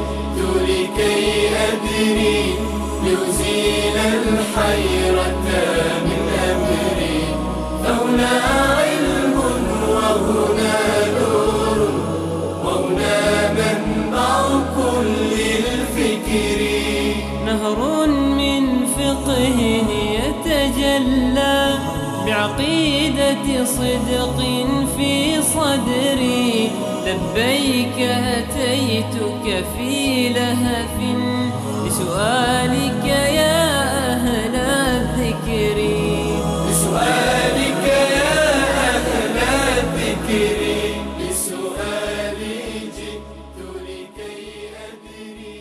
جئت لكي أدري لأزيل الحيرة من أمري. فهنا علم وهنا نور وهنا منبع كل الفكر. نهر من فقه يتجلى بعقيدة صدق في صدري. لبيك أتيتك في لهف لسؤالك يا أهل الذكر. لسؤالك يا أهل الذكر. لسؤالي جئت لكي أدري.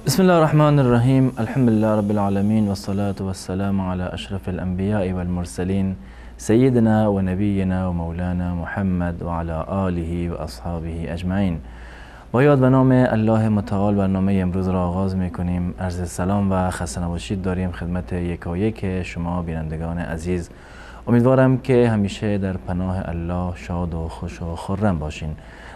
بسم الله الرحمن الرحيم. الحمد لله رب العالمين، والصلاة والسلام على أشرف الأنبياء والمرسلين سيدنا ونبينا ومولانا محمد وعلى آله و اصحابه اجمعین. با یاد و نام الله متعال برنامه امروز را آغاز میکنیم. عرض سلام و خسته نباشید داریم خدمت یکایک شما بینندگان عزیز. امیدوارم که همیشه در پناه الله شاد و خوش و خرم باشین.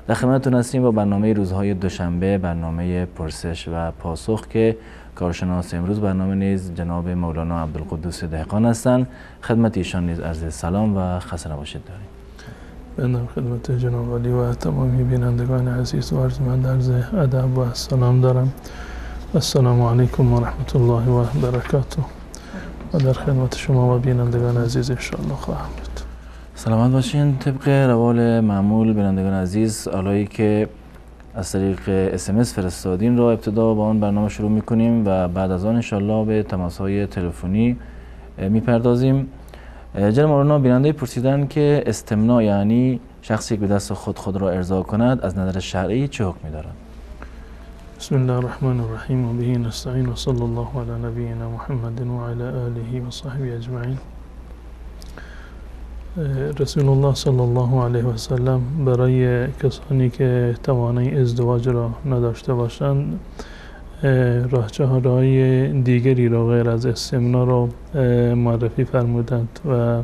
در خدمتتون هستیم با برنامه روزهای دوشنبه، برنامه پرسش و پاسخ که کارشناس امروز برنامه نیز جناب مولانا عبدالقدوس دهقان هستند. خدمت ایشان نیز عرض سلام و خسته نباشید داریم. بنده خدمت جناب علی و تمامی بینندگان عزیز و ارجمند عرض ادب و سلام دارم. السلام علیکم و رحمت الله و برکاته. و در خدمت شما و بینندگان عزیز انشاءالله خواهم بود. سلامت باشین. طبق روال معمول بینندگان عزیز، آلایی که از طریق SMS فرستادین را ابتدا با اون برنامه شروع میکنیم و بعد از آن انشاءالله به تماس‌های تلفنی میپردازیم. جناب مولانا بیننده پرسیدن که استمناء یعنی شخصی که به دست خود را ارضا کند از نظر شرعی چه حکمی دارد؟ بسم الله الرحمن الرحیم و به نستعین و صلی الله علی نبینا محمد و علی آله و صحبه اجمعین. رسول الله صلی الله علیه و سلم برای کسانی که توانایی ازدواج را نداشته باشند راهچهارهای دیگری را غیر از استمناء را معرفی فرمودند و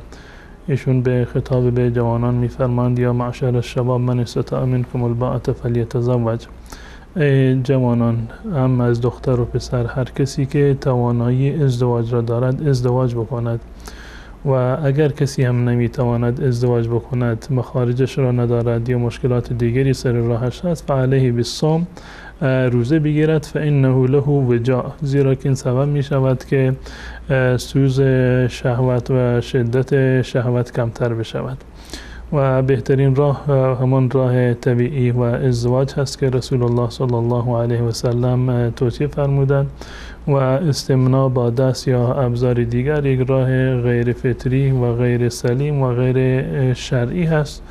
ایشون به خطاب به جوانان میفرمایند یا معشر الشباب من استطاع منکم الباءة فلیتزوج. جوانان، هم از دختر و پسر، هر کسی که توانایی ازدواج را دارد ازدواج بکند و اگر کسی هم نمیتواند ازدواج بکند، مخارجش را ندارد یا مشکلات دیگری سر راهش هست، فعلیه بالصوم، روزه بگیرد، فانه له وجاء، زیرا که این سبب می شود که سوز شهوت و شدت شهوت کمتر بشود و بهترین راه همان راه طبیعی و ازدواج هست که رسول الله صلی الله علیه و سلم توصیه فرمودند و استمناء با دست یا ابزار دیگر یک راه غیر فطری و غیر سلیم و غیر شرعی هست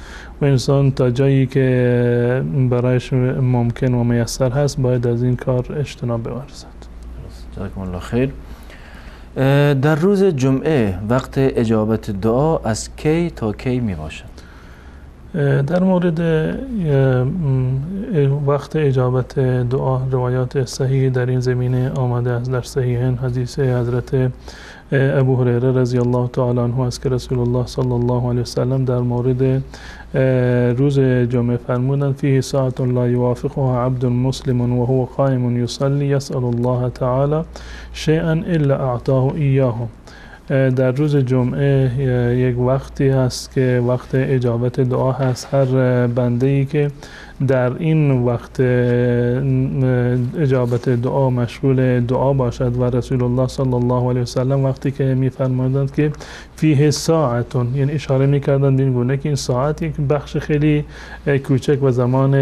و انسان تا جایی که برایش ممکن و میسر هست باید از این کار اجتناب بورزد. جزاکم الله خیر. در روز جمعه وقت اجابت دعا از کی تا کی می باشد؟ در مورد وقت اجابت دعا روایات صحیح در این زمینه آمده است. در صحیحین حدیث حضرت ابو هریره رضی الله تعالی عنه است که رسول الله صلی الله علیه و سلم در مورد روز جمعه فرمودند فیه ساعت لا یوافقها عبد مسلم و هو قائم یصلی یسأل الله تعالی شیئا الا اعطاه ایاه. در روز جمعه یک وقتی هست که وقت اجابت دعا هست. هر بنده‌ای که در این وقت اجابت دعا مشغول دعا باشد و رسول الله صلی الله علیه و سلم وقتی که می‌فرمایند که فیه ساعتون، یعنی اشاره می‌کردند به این گونه که این ساعت یک بخش خیلی کوچک و زمان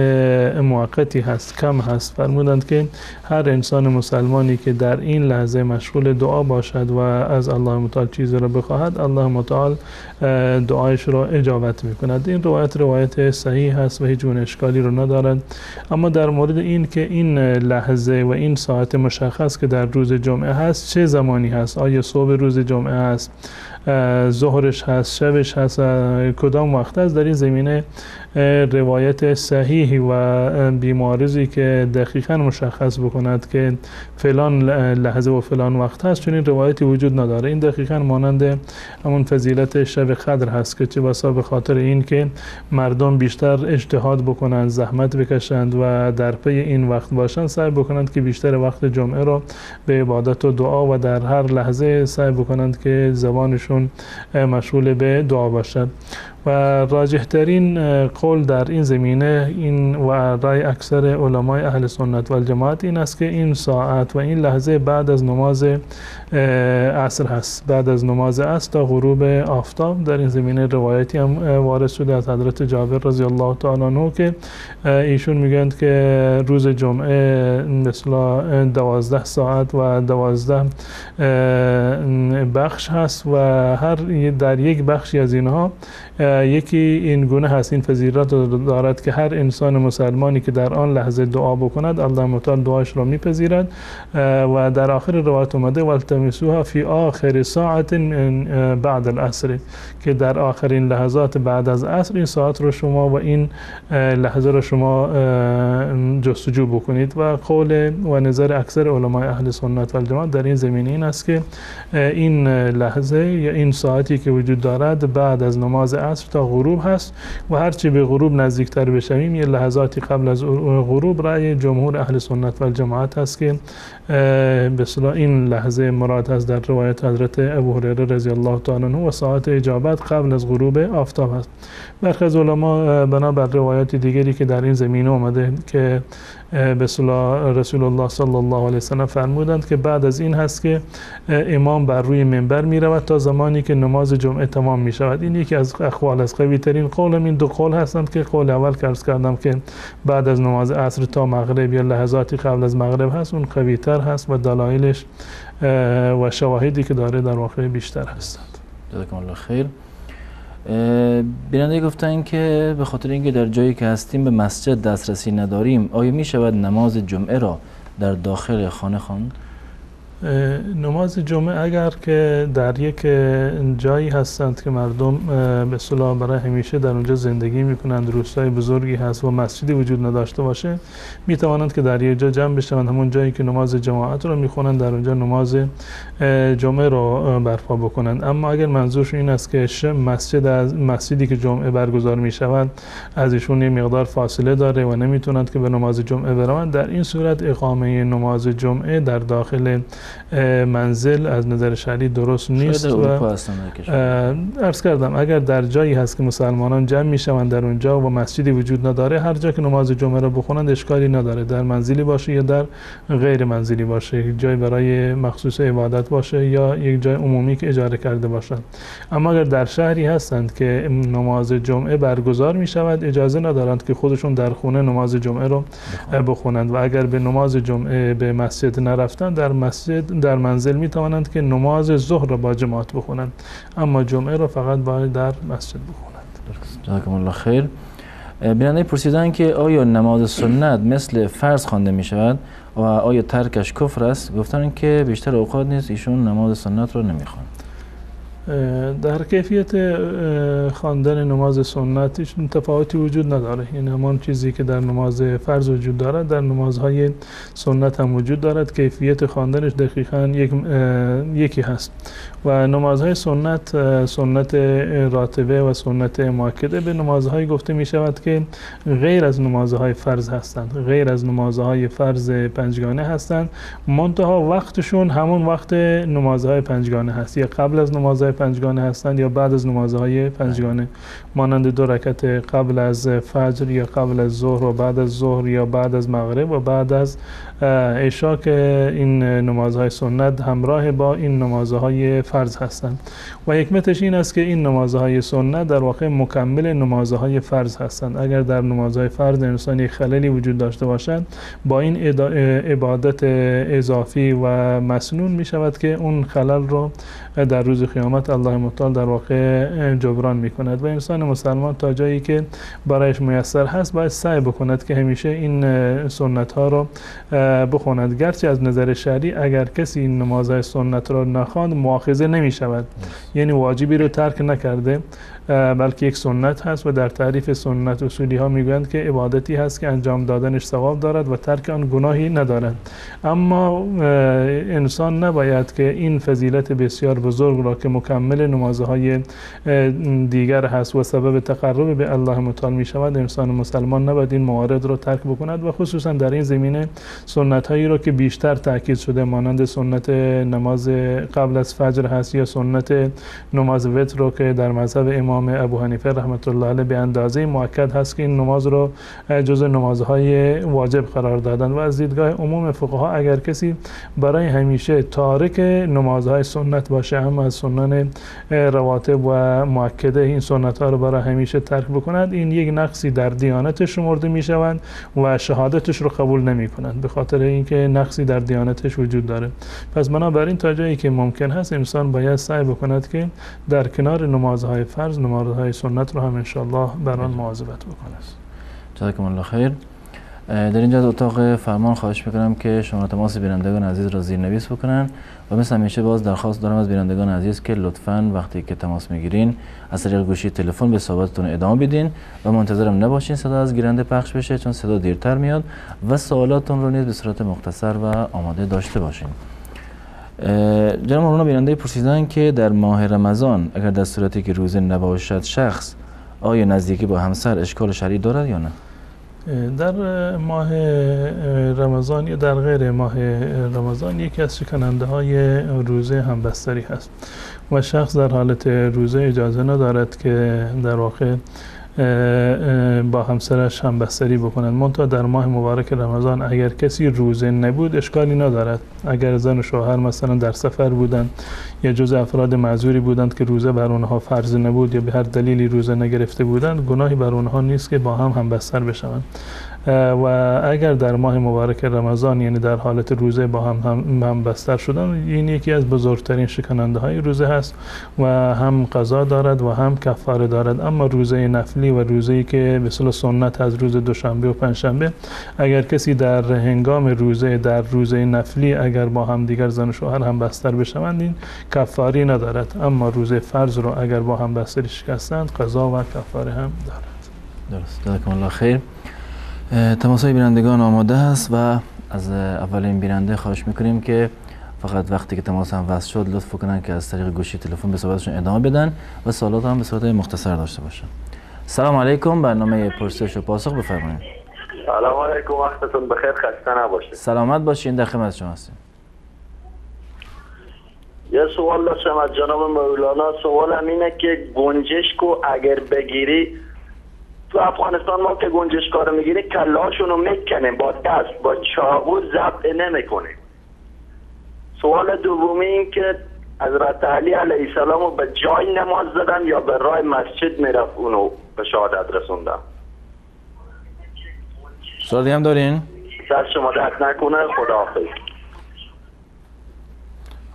موقتی هست، کم هست. فرمودند که هر انسان مسلمانی که در این لحظه مشغول دعا باشد و از الله متعال چیزی را بخواهد، الله متعال دعایش را اجابت می‌کند. این روایت صحیح هست و هیچ گونه اشکالی رو ندارد. اما در مورد این که این لحظه و این ساعت مشخص که در روز جمعه هست چه زمانی هست، آیا صبح روز جمعه هست، ظهرش هست، شبش هست، کدام وقت است. در این زمینه روایت صحیح و بیمارزی که دقیقا مشخص بکند که فلان لحظه و فلان وقت هست، چون این روایتی وجود نداره. این دقیقا مانند همون فضیلت شب قدر هست که چه بسا به خاطر این که مردم بیشتر اجتهاد بکنند، زحمت بکشند و در پی این وقت باشند، سعی بکنند که بیشتر وقت جمعه را به عبادت و دعا و در هر لحظه سعی بکنند که زبانشون مشغول به دعا باشد. و راجح ترین قول در این زمینه این و رای اکثر علمای اهل سنت و الجماعت این است که این ساعت و این لحظه بعد از نماز عصر هست، بعد از نماز عصر تا غروب آفتاب. در این زمینه روایتی هم وارد شده از حضرت جابر رضی الله تعالی عنه که ایشون میگند که روز جمعه مثلا 12 ساعت و 12 بخش هست و هر در یک بخشی از اینها یکی این گونه هست، این فضیلت دارد که هر انسان مسلمانی که در آن لحظه دعا بکند الله متعال دعاش را میپذیرد. و در آخر روایت اومده والتمسوها فی آخر ساعت بعد العصر، که در آخرین لحظات بعد از عصر این ساعت رو شما و این لحظه رو شما جستجو بکنید. و قول و نظر اکثر علمای اهل سنت و الجماعت در این زمینه این است که این لحظه یا این ساعتی که وجود دارد بعد از نماز عصر تا غروب هست و هرچی به غروب نزدیکتر بشویم یه لحظاتی قبل از غروب رأی جمهور اهل سنت و الجماعت هست که به اصطلاح این لحظه مراد هست در روایت حضرت ابو هریره رضی الله تعالی عنه و ساعت اجابت قبل از غروب آفتاب هست. برخی از علما بنابر روایات دیگری که در این زمینه اومده که به اصطلاح رسول الله صلی الله علیه وسلم فرمودند که بعد از این هست که امام بر روی منبر می رود تا زمانی که نماز جمعه تمام می شود. این یکی از اقوال از قوی ترین قول. این دو قول هستند که قول اول که عرض کردم که بعد از نماز عصر تا مغرب یا لحظاتی قبل از مغرب هست اون قوی تر هست و دلایلش و شواهدی که داره در واقع بیشتر هستند. جزاکم الله خیر. بیننده گفتن که به خاطر اینکه در جایی که هستیم به مسجد دسترسی نداریم، آیا می شود نماز جمعه را در داخل خانه خواند؟ نماز جمعه اگر که در یک جایی هستند که مردم به اصطلاح برای همیشه در اونجا زندگی میکنند، روستای بزرگی هست و مسجدی وجود نداشته باشه، می توانند که در یک جا جمع بشوند، همون جایی که نماز جماعت رو میخونند در اونجا نماز جمعه رو برپا بکنند. اما اگر منظورشون این است که مسجدی که جمعه برگزار میشود از ایشون یه مقدار فاصله داره و نمیتونند که به نماز جمعه بروند، در این صورت اقامه نماز جمعه در داخل منزل از نظر شرعی درست نیست. و عرض کردم اگر در جایی هست که مسلمانان جمع میشوند در اونجا و مسجدی وجود نداره، هر جا که نماز جمعه را بخونند اشکالی نداره، در منزلی باشه یا در غیر منزلی باشه، یک جای برای مخصوص عبادت باشه یا یک جای عمومی که اجاره کرده باشند. اما اگر در شهری هستند که نماز جمعه برگزار می شود، اجازه ندارند که خودشون در خونه نماز جمعه رو بخونند و اگر به نماز جمعه به مسجد نرفتند، در منزل می توانند که نماز ظهر را با جماعت بخونند، اما جمعه را فقط باید در مسجد بخونند. جزاکم الله خیر. بیننده پرسیدن که آیا نماز سنت مثل فرض خوانده می شود و آیا ترکش کفر است؟ گفتن که بیشتر اوقات نیست ایشون نماز سنت رو نمی خوانند. در کیفیت خواندن نماز سنت هیچ تفاوتی وجود نداره. این همان چیزی که در نماز فرض وجود دارد در نمازهای سنت هم وجود دارد. کیفیت خواندنش دقیقاً یکی هست و نمازهای سنت راتبه و سنت مؤکده به نمازهای گفته می شود که غیر از نمازهای فرض هستند، غیر از نمازهای فرض پنجگانه هستند، منتها وقتشون همون وقت نمازهای پنجگانه هست، یا قبل از نمازهای پنجگانه هستند یا بعد از نمازهای پنجگانه، مانند 2 رکعت قبل از فجر یا قبل از ظهر و بعد از ظهر یا بعد از مغرب و بعد از عشا، که این نمازهای سنت همراه با این نمازهای فرض هستند. و حکمتش این است که این نمازهای سنت در واقع مکمل نمازهای فرض هستند. اگر در نمازهای فرض انسان یک خللی وجود داشته باشد، با این عبادت اضافی و مسنون می شود که اون خلل رو در روز قیامت نعمت الله متعال در واقع جبران میکند و انسان مسلمان تا جایی که برایش میسر هست باید سعی بکند که همیشه این سنت ها رو بخواند. گرچه از نظر شرعی اگر کسی این نمازهای سنت رو نخواند مؤاخذه نمی شود، یعنی واجبی رو ترک نکرده بلکه یک سنت هست و در تعریف سنت اصولی ها میگویند که عبادتی هست که انجام دادنش ثواب دارد و ترک آن گناهی ندارد. اما انسان نباید که این فضیلت بسیار بزرگ را که مکمل نمازهای دیگر هست و سبب تقرب به الله متعال می شود، انسان مسلمان نباید این موارد را ترک بکند و خصوصا در این زمینه سنت هایی را که بیشتر تاکید شده مانند سنت نماز قبل از فجر هست یا سنت نماز وتر رو که در مذهب امام ابو حنیفه رحمت الله علیه به اندازه مؤکد هست که این نماز رو جزء نمازهای واجب قرار دادن و از دیدگاه عموم فقها اگر کسی برای همیشه تارک نمازهای سنت باشه اما از سنن رواتب و مؤکده این سنت ها رو برای همیشه ترک بکند، این یک نقصی در دیانتش شمرده می شوند و شهادتش رو قبول نمی کنند به خاطر اینکه نقصی در دیانتش وجود داره. پس بنابراین تا جایی که ممکن هست انسان باید سعی بکند که در کنار نمازهای فرض نمازهای سنت رو هم انشاءالله بر آن مواظبت بکنه. جزاکم الله خیر. در اینجا از اتاق فرمان خواهش میکنم که شما تماس بینندگان عزیز را زیرنویس بکنن و مثل همیشه باز درخواست دارم از بینندگان عزیز که لطفاً وقتی که تماس میگیرین از طریق گوشی تلفن به صحبتتون ادامه بدین و منتظرم نباشین صدا از گیرنده پخش بشه چون صدا دیرتر میاد و سوالاتتون رو نیز به صورت مختصر و آماده داشته باشین. جناب مولانا بیننده پرسیدن که در ماه رمضان اگر در صورتی که روزه نباشد شخص آیا نزدیکی با همسر اشکال شرعی دارد یا نه؟ در ماه رمضان یا در غیر ماه رمضان یکی از شکننده های روزه همبستری هست و شخص در حالت روزه اجازه ندارد که در واقع با همسرش همبستری بکنند. منتها در ماه مبارک رمضان اگر کسی روزه نبود اشکالی ندارد. اگر زن و شوهر مثلا در سفر بودند یا جزء افراد معذوری بودند که روزه بر اونها فرض نبود یا به هر دلیلی روزه نگرفته بودند، گناهی بر اونها نیست که با هم همبستر بشوند. و اگر در ماه مبارک رمضان یعنی در حالت روزه با هم بستر شدن، این یکی از بزرگترین شکننده های روزه هست و هم قضا دارد و هم کفاره دارد. اما روزه نفلی و روزه‌ای که به اصطلاح سنت از روز دوشنبه و پنجشنبه، اگر کسی در هنگام روزه در روزه نفلی اگر با هم دیگر زن و شوهر هم بستر بشوند این کفاری ندارد، اما روزه فرض رو اگر با هم بستری شکستند قضا و کفاره هم دارد. درست. جزاکم الله خیر. تماس‌های بینندگان آماده است و از اولین بیننده خواهش میکنیم که فقط وقتی که تماس هم وصل شد لطف کنن که از طریق گوشی تلفن به صحبتشون ادامه بدن و سوالات هم به صورت مختصر داشته باشن. سلام علیکم، برنامه پرسش و پاسخ بفرمایید. سلام علیکم، وقتتون بخیر، خسته نباشید. سلامت باشین، در خدمت شما هستیم. یه سوال داشتم از جناب مولانا. سوالم اینه که گنجشکو اگر بگیری تو افغانستان ما که گنجشکا رو میگیریم کلهاشون رو میکنیم با دست، با چاقو ذبح نمیکنیم. سوال دومی این که حضرت علی علیه السلام رو به جای نماز زدن یا به راه مسجد میرفت اونو به شهادت رسوندن؟ سوال دیگه هم دارین؟ دست شما درد نکنه، خداحافظ.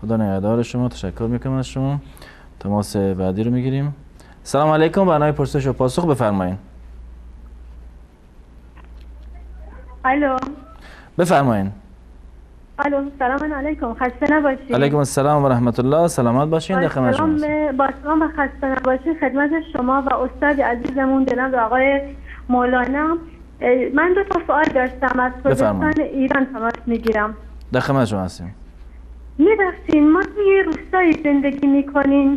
خدا نگهدار شما، تشکر میکنم از شما. تماس بعدی رو میگیریم. سلام علیکم، برنامه پرسش و پاسخ بفرمایید. الو بفرمایید. الو، سلام علیکم، خسته نباشید. علیکم السلام و رحمت الله، سلامت باشین، در خدمت شما. با سلام و خسته نباشید خدمت شما و استاد عزیزمون جناب آقای مولانا. من دو تا سوال داشتم. از کردستان ایران تماس میگیرم. در خدمت شما هستیم. می‌دونین ما توی روستایی زندگی میکنیم،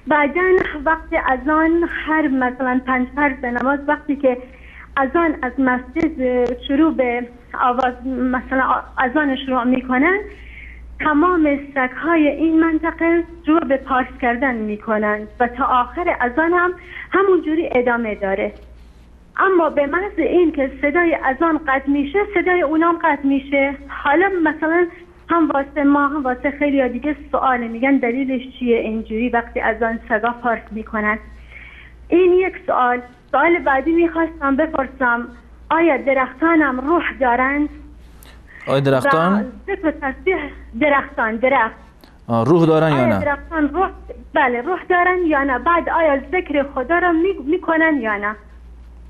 بعداً وقت اذان هر مثلا 5 فرض نماز وقتی که اذان از مسجد شروع به آواز مثلا اذان شروع میکنن، تمام سگ‌های این منطقه شروع به پارس کردن میکنن و تا آخر اذان هم همونجوری ادامه داره. اما به محض این که صدای اذان قطع میشه صدای اونام قطع میشه. حالا مثلا هم واسه ما هم واسه خیلی دیگه سواله، میگن دلیلش چیه اینجوری وقتی اذان سگا پارس میکنن؟ این یک سوال. سوال بعدی میخواستم بپرسم آیا درختانم روح دارند؟ آیا درختان؟ ذکر تسبیح درختان روح دارن یا آیا نه؟ درختان روح، بله روح دارن یا نه؟ بعد آیا ذکر خدا را میکنن یا نه؟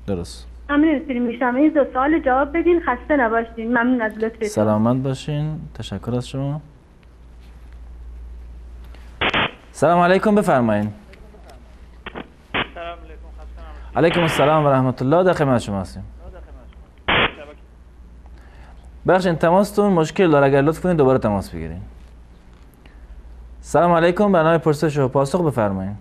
درست. ممنون میشم این دو سوال جواب بدین. خسته نباشین. ممنون از لطفتون. سلامت باشین. تشکر از شما. سلام علیکم، بفرمایید. سلام علیکم. علیکم السلام و رحمت الله. در خدمت شما هستیم. بخشین تماستون مشکل داره، اگر لطف کنید دوباره تماس بگیرین. سلام علیکم، برنامه پرسش و پاسخ بفرمایید.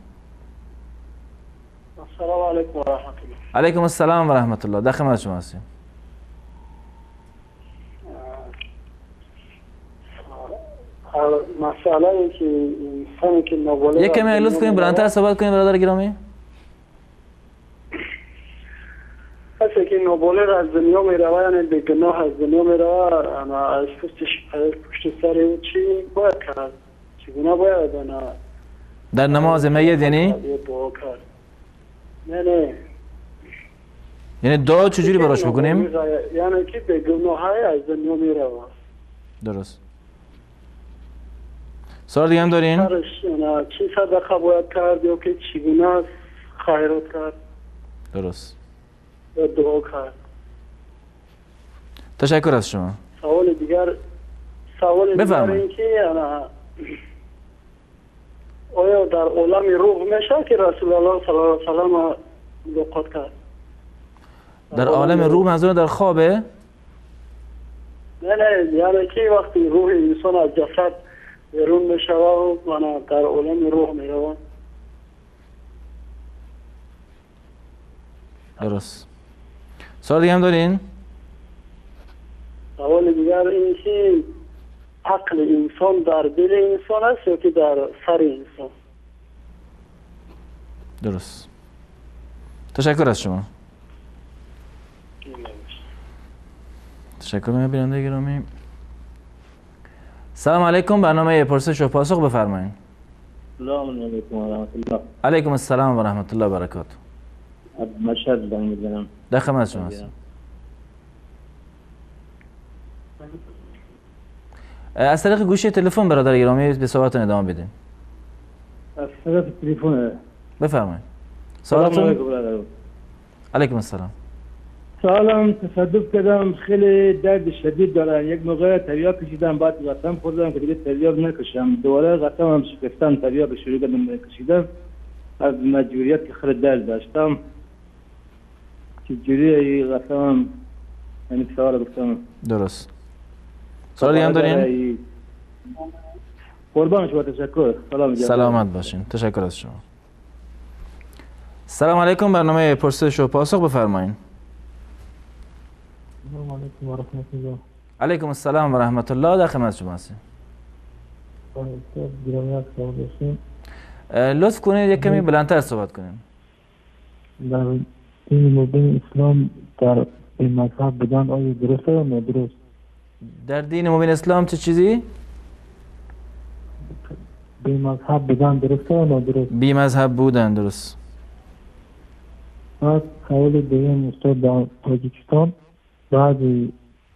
السلام علیکم و رحمت الله. علیکم السلام و رحمت الله. در خدمت شما هستیم. مسئله ای که انسانی که نابالغ یک کمی لطف کنید بلندتر صحبت کنید برادر گرامی. کسی که نابالغ از دنیا می روه، یعنی به گناه از دنیا می روه، از پشت سر او چی باید کرد؟ چگونه باید در نماز میت یعنی؟ دعا کرد؟ نه یعنی دعا چجوری براش بکنیم؟ یعنی که به گناه از دنیا می روه. درست. سوال دیگه هم دارین؟ چی صدقه باید کرد یا که چگونه خیرات کرد؟ درست. یا دعا کرد. تشکر از شما. سوال دیگر این که آیا در عالم روح میشه که رسول الله صلی الله علیه و سلم ملاقات کرد؟ در عالم روح منظور در خوابه؟ نه یعنی که وقتی روح انسان از جسد بیرون میشه و در عالم روح میروه. درست. سوال دیگه هم دارین؟ سوال دیگر این که عقل انسان در دل انسان است یا که در سر انسان؟ درست. تشکر از شما. تشکر میکنم بیننده گرامی. سلام علیکم، برنامه پرسش و پاسخ بفرمایید. سلام علیکم و رحمت الله. علیکم السلام و رحمت الله و برکاته. مشهد زنگ میزنم. در خدمت شما هستم. از طریق گوشی تلفن برادر گرامی به صحبتتون ادامه بدین. از طریق تلفن بفرمایید. سلام علیکم برادر. علیکم السلام. سالم تصادف کردم، خیلی درد شدید دارم. یک موقع تریاک کشیدم، بعد قسم خوردم که دیگه تریاک نکشم. دوباره قسمم شکستم، تریاک شروع کردم کشیدم. از مجبوریت که خیلی درد داشتم. چجوری قسمم یعنی سوال گفتم. درست. سوال دیگه هم دارین؟ قربان شما، تشکر. سلامت باشین. تشکر از شما. سلام علیکم، برنامه پرسش و پاسخ بفرمایید. سلام علیکم و رحمت الله. علیکم السلام و رحمت الله. در خدمت شما هستیم. لطف کنید یک کمی بلندتر صحبت کنید. در دین مبین اسلام در این مذهب بودن آیا درسته یا نادرست؟ در دین مبین اسلام چه چیزی؟ بی مذهب بودن درسته یا نادرست؟ بی مذهب بودن، درست. بعد سوال دیگه استاد، در تاجیکستان بعد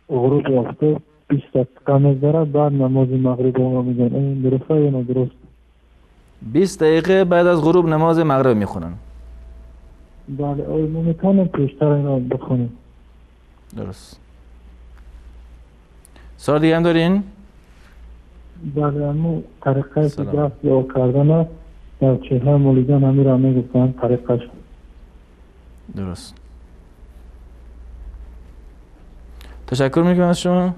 غروب وقته 20 دقیقه میگذره، بعد نماز مغرب رو میگن، این درسته یا نادرست؟ 20 دقیقه بعد از غروب نماز مغرب میخونن. بله، آیا ما میتونیم پیشتر اینا بخونیم؟ درست. سوال دیگه هم دارین؟ بله، اما طریقه که دست یا کردن است در چهره مولیدان همین را میگفتن طریقه شد. درست. تشکر میکنم از شما.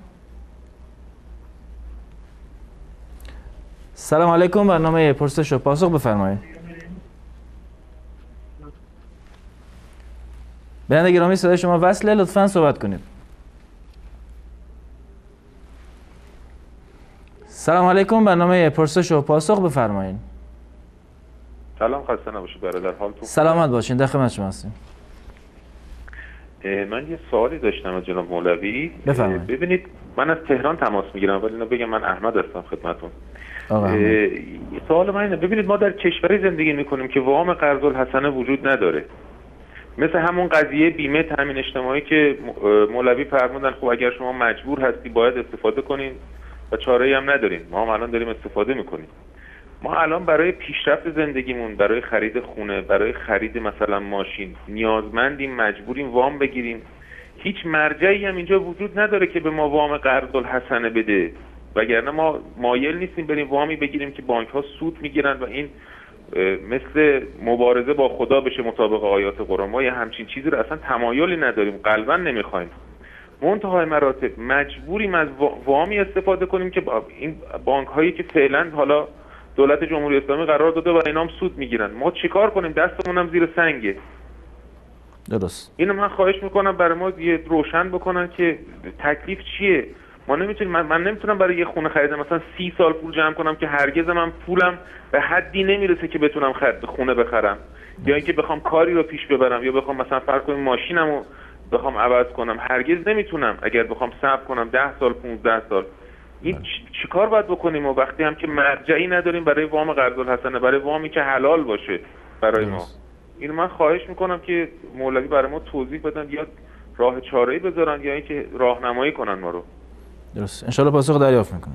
سلام علیکم، برنامه پرسش و پاسخ بفرمایید. بیننده گرامی صدای شما وصله، لطفاً صحبت کنید. سلام علیکم، برنامه پرسش و پاسخ بفرمایید. سلام، خسته نباشید برادر، حالتون؟ سلامت باشین، در خدمت شما هستیم. من یه سوالی داشتم از جناب مولوی. بفرمایید. ببینید، من از تهران تماس میگیرم، ولی اینو بگم من احمد هستم خدمتتون. سوال من اینه، ببینید ما در کشوری زندگی میکنیم که وام قرض الحسنه وجود نداره. مثل همون قضیه بیمه تامین اجتماعی که مولوی فرمودن خب اگر شما مجبور هستی باید استفاده کنین، و چاره‌ای هم نداریم. ما هم الان داریم استفاده میکنیم. ما الان برای پیشرفت زندگیمون، برای خرید خونه، برای خرید مثلا ماشین نیازمندیم، مجبوریم وام بگیریم. هیچ مرجعی هم اینجا وجود نداره که به ما وام قرض الحسنه بده، وگرنه ما مایل نیستیم بریم وامی بگیریم که بانک ها سود میگیرن و این مثل مبارزه با خدا بشه مطابق آیات قرآن. ما یه همچین چیزی رو اصلا تمایلی نداریم، قلبا نمیخوایم. منتهای مراتب مجبوریم از وامی استفاده کنیم که این بانک هایی که فعلا حالا دولت جمهوری اسلامی قرار داده و اینام سود میگیرن. ما چیکار کنیم؟ دستمون هم زیر سنگه. درست. اینو من خواهش میکنم برای ما یه روشن بکنن که تکلیف چیه. ما نمیتونیم، من نمیتونم برای یه خونه خریدم مثلا 30 سال پول جمع کنم که هرگز من پولم به حدی نمیرسه که بتونم خونه بخرم، یا اینکه بخوام کاری رو پیش ببرم، یا بخوام مثلا فرض کنیم ماشینمو بخوام عوض کنم. هرگز نمیتونم اگر بخوام صبر کنم 10 سال 15 سال. این چیکار باید بکنیم؟ و وقتی هم که مرجعی نداریم برای وام قرض الحسنه، برای وامی که حلال باشه برای ما. اینو من خواهش میکنم که مولوی برای ما توضیح بدن، یا راه چاره‌ای بذارن یا اینکه راهنمایی کنن ما رو. درست. ان شاء الله پاسخ دریافت میکنن.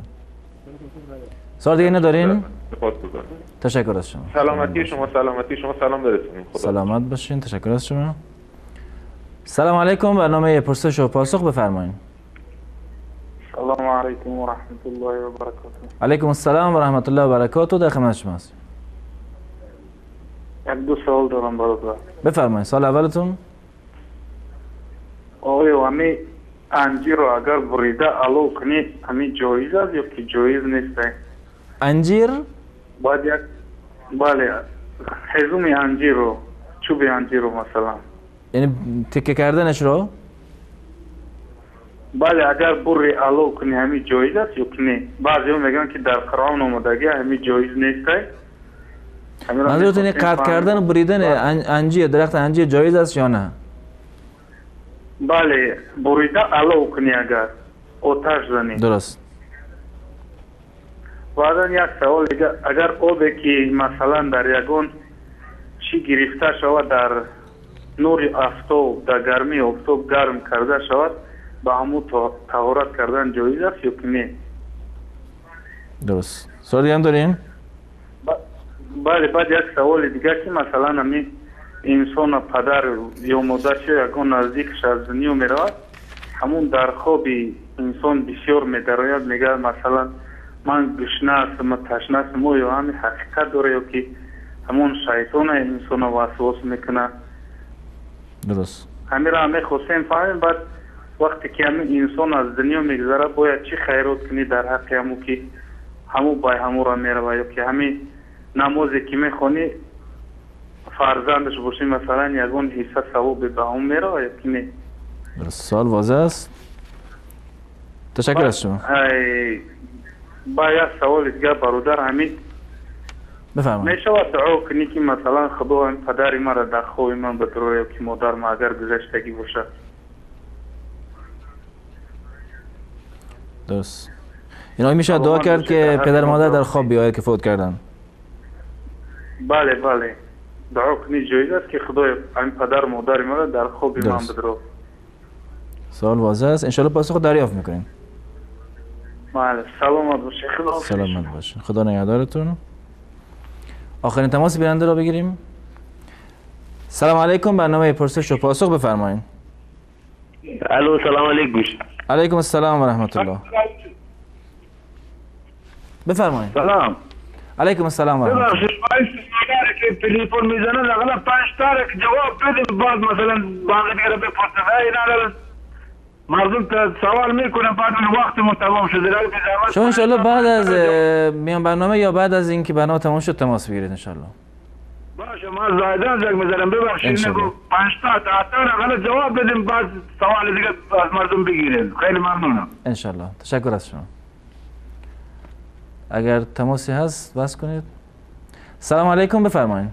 سوال دیگه ندارین؟ تشکر از شما. سلامتی شما، سلامتی شما، سلام برسونید. سلامت باشین. تشکر از شما. سلام علیکم. برنامه پرسش و پاسخ بفرمایید. سلام علیکم و رحمت الله و برکاته. علیکم السلام و رحمت الله و برکاته. در خدمت شما هستم. یک دو سوال دارم برادر. بفرمایید. سال اولتون؟ آقای همی انجیر رو اگر بریده علو کنی همی جایز است یا که جایز نیست؟ انجیر؟ باید یک بله حزوم انجیر رو، چوب انجیر رو مثلا، یعنی تکه کردنش رو؟ بله اگر بری علو کنی همی جایز است یا که نه؟ بعضی هم میگن که در قرآن آمدگی همی جایز نیست. منظورتون اینه قطع کردن و بریدن انجیر، درخت انجیر جایز است یا نه؟ بله بریده علو کنی اگر آتش زنی. درست. بعدن یک سوال دیگه، اگر آبی که مثلا در یگان چی گرفته شود در نور آفتاب، در گرمی آفتاب گرم کرده شود، با همون طهارت کردن جایز است یا که نه؟ درست. سوال دیگه هم دارین؟ بله. بعد یک سوال دیگه که مثلا همین انسان پدر یا مادر چه یگان نزدیکش از دنیا می رود، همون در خواب انسان بسیار می دراید، میگه مثلا من گشنه هستم، تشنه هستم، یا همین حقیقت داره یا که همون شیطان انسان وسواس میکنه؟ درست. همین را همه خواستیم فهمیم. بعد وقتی که همین انسان از دنیا میگذره باید چی خیرات کنی در حق همون که همون بای همون را میروه، یا که همین نمازی که میخونی فرزندش باشی مثلا یگان حصه ثواب به همون میروه یا که نه؟ درست. سوال واضح است. تشکر از شما. با یک سوال دیگه برادر همین بفرمایید. میشود دعا کنی که مثلا خدا پدر ما را در خواب من بدره یا که مادر ما اگر گذشتگی باشه؟ درست. اینا میشه دعا کرد که پدر مادر در خواب بیاید که فوت کردن؟ بله بله دعا کنی جایز است که خدای این پدر مادر ما را در خواب من بدره. سوال واضح است. ان شاء الله پاسخ دریافت میکنین. بله. سلامت باشید. خدا سلامت باشین. خدا نگهدارتون. آخرین تماس بیننده را بگیریم. سلام علیکم. برنامه پرسش و پاسخ بفرمایید. الو سلام علیکم. علیکم السلام و رحمت الله. بفرمایید. سلام. علیکم السلام و رحمت الله. ببخشید که تلفن میزنه اغلب 5 تا جواب بدیم، بعد مثلا باقی دیگه رو بپرسه. اینا مردم تا سوال میکنه بعد وقت تمام شده. شما ان شاء الله بعد از میان برنامه یا بعد از اینکه برنامه تمام شد تماس بگیرید ان شاء الله. باشه ما زایدان زنگ میزنم. ببخشید نگو 5 تا غلط جواب بدیم بعد سوال دیگه از مردم بگیرید. خیلی ممنونم. ان شاء الله. تشکر از شما. اگر تماسی هست بس کنید. سلام علیکم. بفرمایید.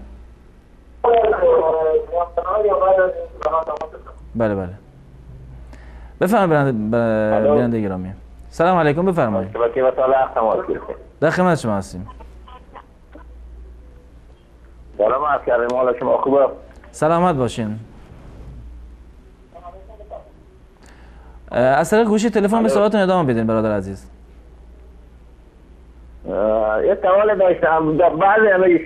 بله بله. بفرمایید بیننده گرامی. سلام علیکم. بفرمایید. در خدمت شما هستیم. سلام عرض کردم. حال شما خوبه؟ سلامت باشین. از طریق گوشی تلفن به سوالاتون ادامه بدین برادر عزیز. سوال داشتم. بعضی همه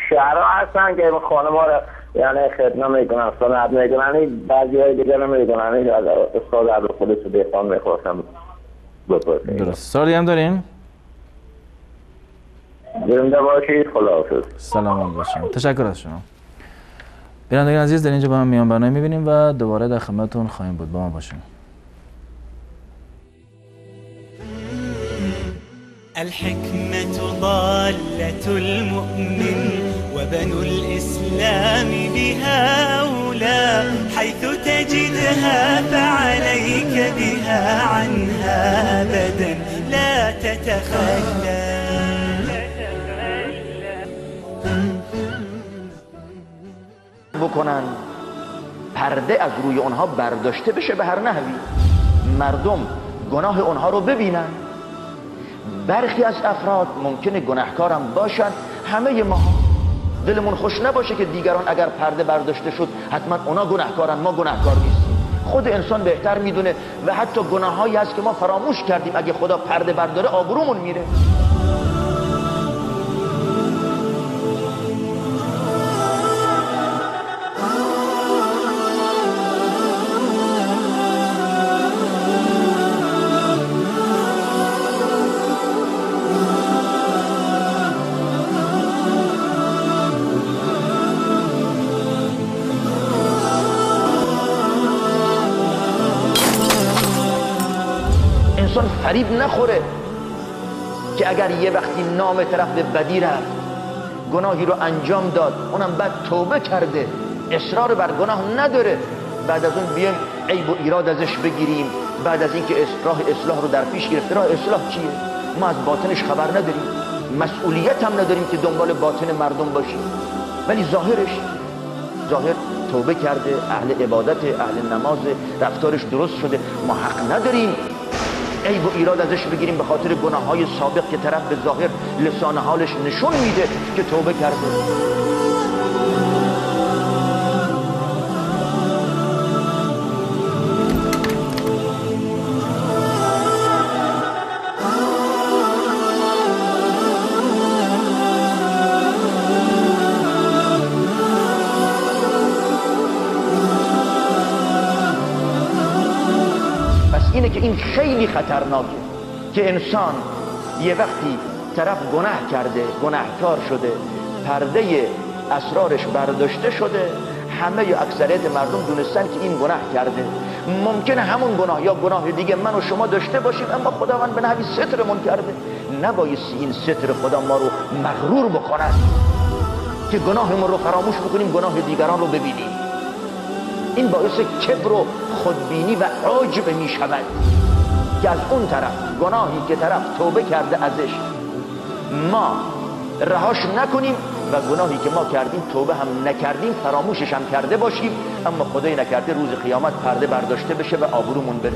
شهرها هستن که خانم ها را یعنی خدمت میکنن، صنعت میکنن، بعضی های دیگر نمیکنن. استاد عبدالقدوس دهقان میخواستم بپرسیم. درست. سوالی هم دارین؟ زنده باشید، خداحافظ. سلامت باشین. تشکر از شما. بینندگان عزیز، در اینجا با هم میان برنامه میبینیم و دوباره در خدمتتون خواهیم بود. با ما باشین. الحكمة ضالة المؤمن وبنو الإسلام بها أولى حيث تجدها فعليك بها عنها أبدا لا تتخلى. بکنن پرده از روی اونها برداشته بشه به هر نحوی، مردم گناه اونها رو ببینن. برخی از افراد ممکنه گناهکارم باشن، همه ما دلمون خوش نباشه که دیگران اگر پرده برداشته شد حتما اونا گناهکارن، ما گناهکار نیستیم. خود انسان بهتر میدونه و حتی گناهایی هست که ما فراموش کردیم اگه خدا پرده برداره آبرومون میره. انسان فریب نخوره که اگر یه وقتی نام طرف به بدی رفت، گناهی رو انجام داد، اونم بعد توبه کرده، اصرار بر گناه نداره، بعد از اون بیایم عیب و ایراد ازش بگیریم، بعد از اینکه راه اصلاح رو در پیش گرفته. راه اصلاح چیه؟ ما از باطنش خبر نداریم، مسئولیت هم نداریم که دنبال باطن مردم باشیم، ولی ظاهر توبه کرده، اهل عبادت، اهل نماز، رفتارش درست شده. ما حق نداریم عیب و ایراد ازش بگیریم به خاطر گناه‌های سابق که طرف به ظاهر لسان حالش نشون میده که توبه کرده. اینه که این خیلی خطرناکه که انسان یه وقتی طرف گناه کرده، گناهکار شده، پرده اسرارش برداشته شده، همه یا اکثریت مردم دونستن که این گناه کرده. ممکنه همون گناه یا گناه دیگه من و شما داشته باشیم، اما خداوند به نحوی سترمون کرده. نبایستی این ستر خدا ما رو مغرور بکنه که گناهمون رو فراموش بکنیم، گناه دیگران رو ببینیم. این باعث کبر و خودبینی و عجب می شود که از اون طرف گناهی که طرف توبه کرده ازش ما رهاش نکنیم و گناهی که ما کردیم توبه هم نکردیم فراموشش هم کرده باشیم، اما خدای نکرده روز قیامت پرده برداشته بشه و آبرومون بره.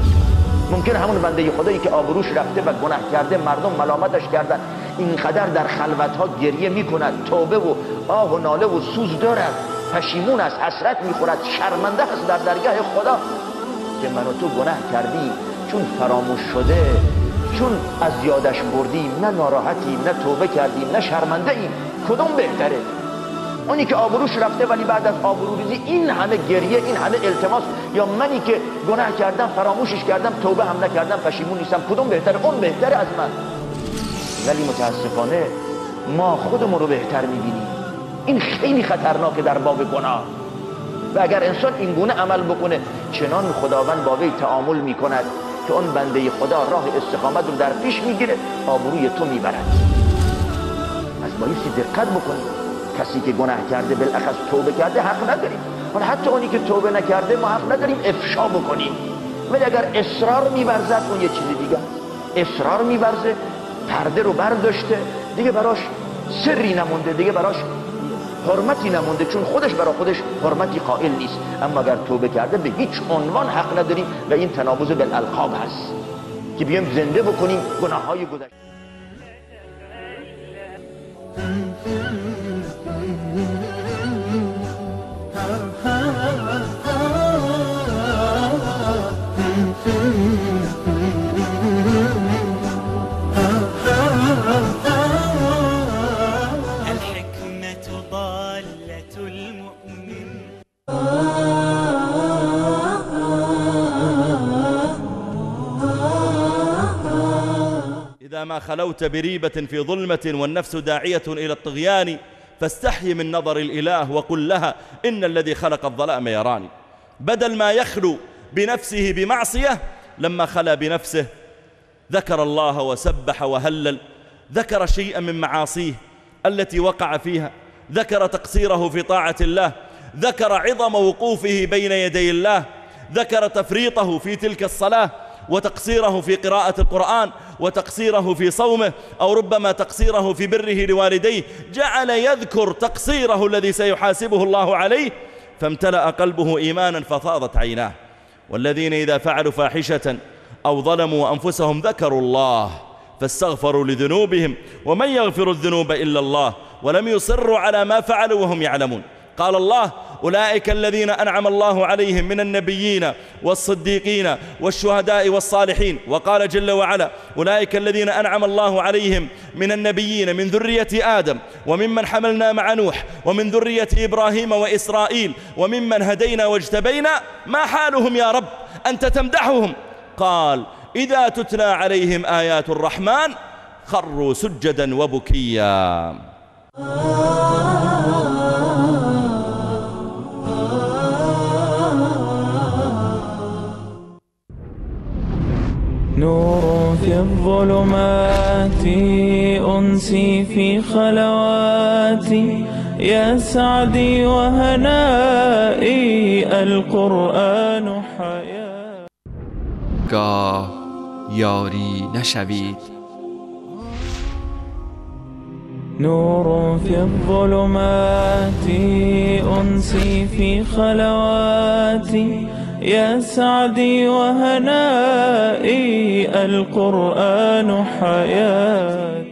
ممکن همون بنده خدایی که آبروش رفته و گناه کرده، مردم ملامتش کردن، اینقدر در خلوتها گریه میکند، توبه و آه و ناله و سوز دارد، پشیمون است، حسرت میخورد، شرمنده است در درگاه خدا که من و تو گناه کردیم، چون فراموش شده، چون از یادش بردیم، نه ناراحتیم، نه توبه کردیم، نه شرمنده ایم. کدوم بهتره؟ اونی که آبروش رفته ولی بعد از آبروریزی این همه گریه، این همه التماس، یا منی که گناه کردم فراموشش کردم توبه هم نکردم پشیمون نیستم؟ کدوم بهتره؟ اون بهتره از من. ولی متاسفانه ما خودمون رو بهتر میبینیم. این خیلی خطرناکه در باب گناه و اگر انسان این گونه عمل بکنه چنان خداوند با وی تعامل میکند که اون بنده خدا راه استقامت رو در پیش میگیره، آبروی تو میبرد. از بایستی دقت بکنیم. کسی که گناه کرده بالاخص توبه کرده حق نداریم، ولی حتی اونی که توبه نکرده ما حق نداریم افشا بکنیم. ولی اگر اصرار می‌ورزد اون یه چیز دیگه، اصرار می‌ورزه، پرده رو برداشته، دیگه براش سری نمونده، دیگه براش حرمتی نمونده، چون خودش برای خودش حرمتی قائل نیست. اما اگر توبه کرده به هیچ عنوان حق نداریم و این تناقض بالالقاب هست که بیایم زنده بکنیم گناه‌های گذشته. ما خلوت بريبة في ظلمة والنفس داعية إلى الطغيان فاستحي من نظر الإله وقل لها إن الذي خلق الظلام يراني. بدل ما يخلو بنفسه بمعصية لما خلا بنفسه ذكر الله وسبح وهلل، ذكر شيئا من معاصيه التي وقع فيها، ذكر تقصيره في طاعة الله، ذكر عظم وقوفه بين يدي الله، ذكر تفريطه في تلك الصلاة وتقصيره في قراءة القرآن وتقصيره في صومه أو ربما تقصيره في بره لوالديه، جعل يذكر تقصيره الذي سيحاسبه الله عليه فامتلأ قلبه إيمانا ففاضت عيناه. والذين إذا فعلوا فاحشة أو ظلموا أنفسهم ذكروا الله فاستغفروا لذنوبهم ومن يغفر الذنوب إلا الله ولم يصروا على ما فعلوا وهم يعلمون. قال الله أولئك الذين أنعم الله عليهم من النبيين والصديقين والشهداء والصالحين. وقال جل وعلا أولئك الذين أنعم الله عليهم من النبيين من ذرية آدم وممن حملنا مع نوح ومن ذرية إبراهيم وإسرائيل وممن هدينا واجتبينا. ما حالهم يا رب أنت تمدحهم؟ قال إذا تتلى عليهم آيات الرحمن خروا سجدا وبكيا. نور في الظلمات أنسي في خلواتي يا سعدي وهنائي القرآن حياة. گاه یاری نشوید. نور في الظلمات أنسي في خلواتي يا سعدي وهنائي القرآن حياتي.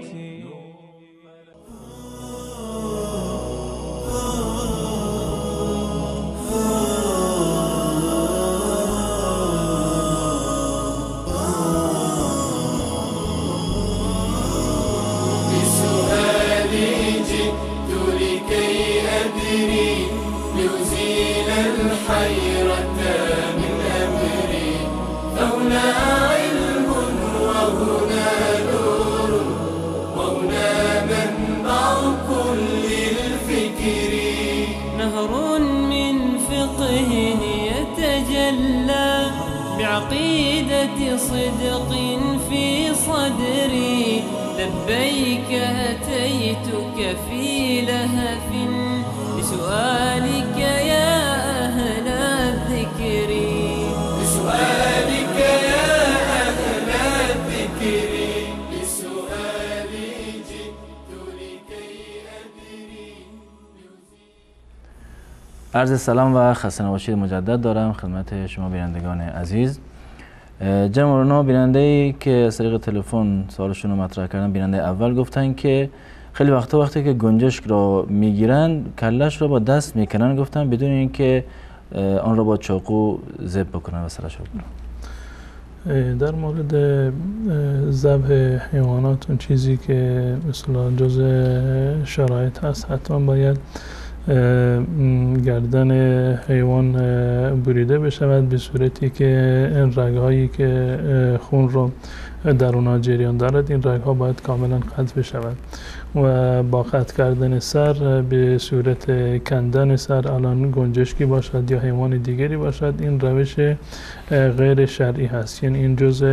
بسؤالي جئت لكي أدري لأزيل الحيرة من أمري. فهنا علم وهنا نور وهنا منبع كل الفكر. نهر من فقه يتجلى بعقيدة صدق في صدري. لبيك أتيتك في لهف لسؤالك يا أهل الذكر. لسؤالك يا أهل الذكر. لسؤالي جئت لكي أدري. عرض سلام و خسته نباشید مجدد دارم خدمت شما بینندگان عزیز. جناب مولانا بیننده‌ای که از طریق تلفن سوالشون رو مطرح کردن، بیننده اول گفتن که خیلی وقتی که گنجشک رو میگیرن کلش رو با دست میکنن، گفتن بدون اینکه آن رو با چاقو ذبح بکنن و سرش رو بکنن. در مورد ذبح حیوانات اون چیزی که مثلا جز شرایط هست، حتما باید گردن حیوان بریده بشود به صورتی که این رگ‌هایی که خون رو در اونا جریان دارد این رگ‌ها باید کاملا قطع بشود و با قطع کردن سر به صورت کندن سر، الان گنجشکی باشد یا حیوان دیگری باشد، این روش غیر شرعی هست، یعنی این جزء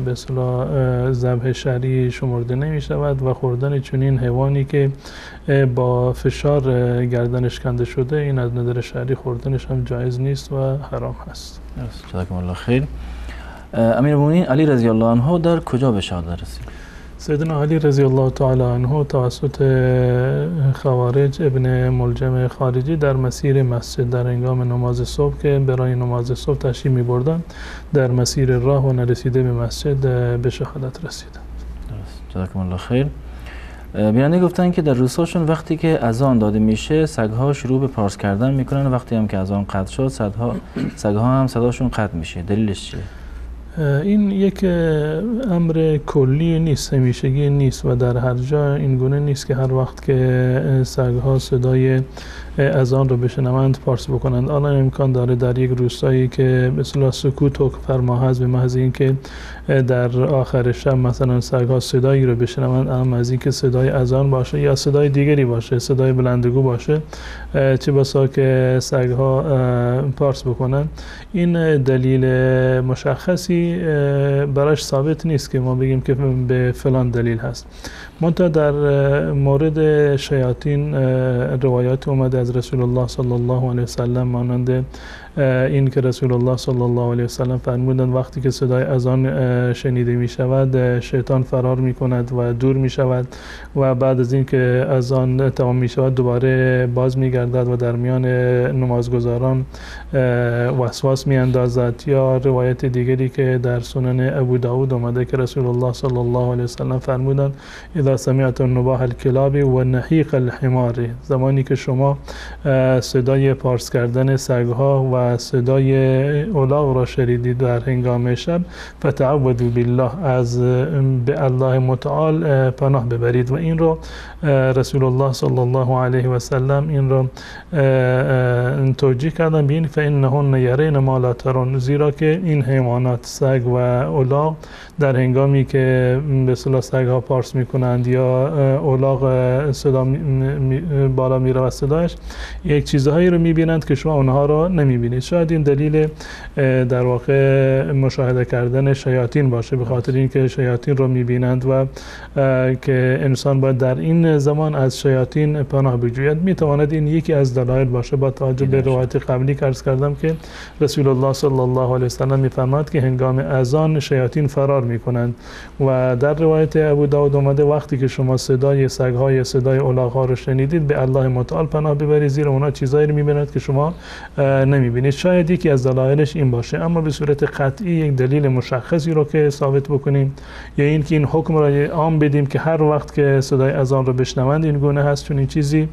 به اصطلاح ذبح شرعی شمرده نمی شود و خوردن چنین حیوانی که با فشار گردنش کنده شده این از نظر شرعی خوردنش هم جایز نیست و حرام هست. جزاکم الله خیر. امیرالمومنین علی رضی الله عنه در کجا به شهادت رسید؟ سیدنا علی رضی الله تعالی عنه توسط خوارج ابن ملجم خارجی در مسیر مسجد در هنگام نماز صبح که برای نماز صبح تشریف می بردن در مسیر راه و نرسیده به مسجد به شهادت رسیدند. جزاکم الله خیر. بیننده گفتن که در روستاشون وقتی که اذان داده میشه سگ‌ها شروع به پارس کردن میکنن، وقتی هم که اذان قطع شد سگ‌ها هم صداشون قطع میشه، دلیلش چیه؟ این یک امر کلی نیست، همیشگی نیست و در هر جا این گونه نیست که هر وقت که سگ‌ها صدای اذان رو بشنوند پارس بکنند. الان امکان داره در یک روستایی که مثلا سکوت و فرما هست، به محض اینکه در آخر شب مثلا سگ‌ها صدایی رو بشنوند، اما از اینکه صدای اذان باشه یا صدای دیگری باشه، صدای بلندگو باشه، چه بسا که سگ‌ها پارس بکنن. این دلیل مشخصی براش ثابت نیست که ما بگیم که به فلان دلیل هست. منتها در مورد شیاطین روایات اومده از رسول الله صلی الله علیه وسلم، مانند این که رسول الله صلی الله علیه وسلم فرمودند وقتی که صدای اذان شنیده می شود شیطان فرار می کند و دور می شود و بعد از این که اذان تمام می شود دوباره باز می گردد و در میان نمازگزاران وسواس می اندازد. یا روایت دیگری که در سنن ابو داود اومده که رسول الله صلی الله علیه وسلم فرمودند اذا سمعت نباح الکلاب و نحیق الحمار، زمانی که شما صدای پارس کردن سگها و صدای الاغ را شنیدید در هنگام شب، فتعوذوا بالله، از به الله متعال پناه ببرید. و این رو رسول الله صلی الله علیه و سلم این رو توجیه کردن بین فانهن یرین ما لا ترون، زیرا که این حیوانات سگ و الاغ در هنگامی که به اصطلاح سگ‌ها پارس میکنند یا الاغ صدا بالا میره و صداش، یک چیزهایی رو میبینند که شما اونها رو نمیبینید. شاید این دلیل در واقع مشاهده کردن شیاطین باشه، به خاطر اینکه شیاطین رو میبینند و که انسان باید در این زمان از شیاطین پناه بجوید. میتواند این یکی از دلایل باشه. با توجه به روایت قبلی که عرض کردم که رسول الله صلی الله علیه وسلم میفرماد که هنگام اذان شیاطین فرار میکنند و در روایت ابو داود اومده وقتی که شما صدای سگ‌های صدای الاغ‌ها رو شنیدید به الله متعال پناه ببرید، زیرا اونا چیزایی رو میبینند که شما نمیبینید. شاید یکی از دلایلش این باشه، اما به صورت قطعی یک دلیل مشخصی رو که ثابت بکنیم یا این که این حکم رو عام بدیم که هر وقت که صدای اذان رو بشنوند این گونه هست، چون این چیزی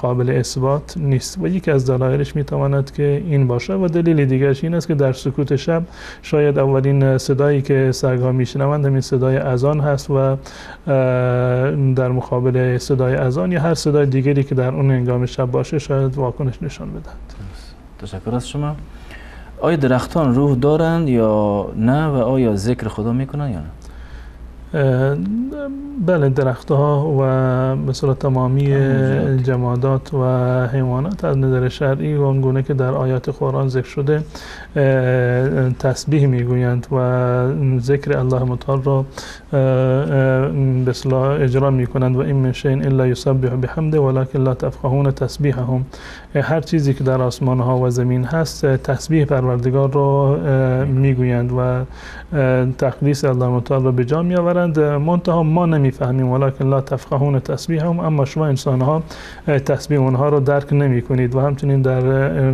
قابل اثبات نیست. و یکی از دلایلش میتواند که این باشه. و دلیل دیگرش این است که در سکوت شب شاید اولین صدایی که سگ‌ها میشنوند همین صدای اذان هست و در مقابل صدای اذان یا هر صدای دیگری که در اون هنگام شب باشه شاید واکنش نشان بدهند. تشکر از شما. آیا درختان روح دارند یا نه و آیا ذکر خدا میکنند یا نه؟ بله، درختها و مثلا تمامی جمادات و حیوانات از نظر شرعی و اونگونه که در آیات قرآن ذکر شده تسبیح میگویند و ذکر الله متعال را به اصطلاح اجرا میکنند. و این من شیء الا یسبح بحمده ولکن لا تفقهون تسبیحهم، هر چیزی که در آسمان ها و زمین هست تسبیح پروردگار را میگویند و تقدیس الله متعال را به جا میآورند، منتها ما نمیفهمیم. ولکن لا تفقهون تسبیحهم، اما شما انسان ها تسبیح اونها رو درک نمی کنید. و همچنین در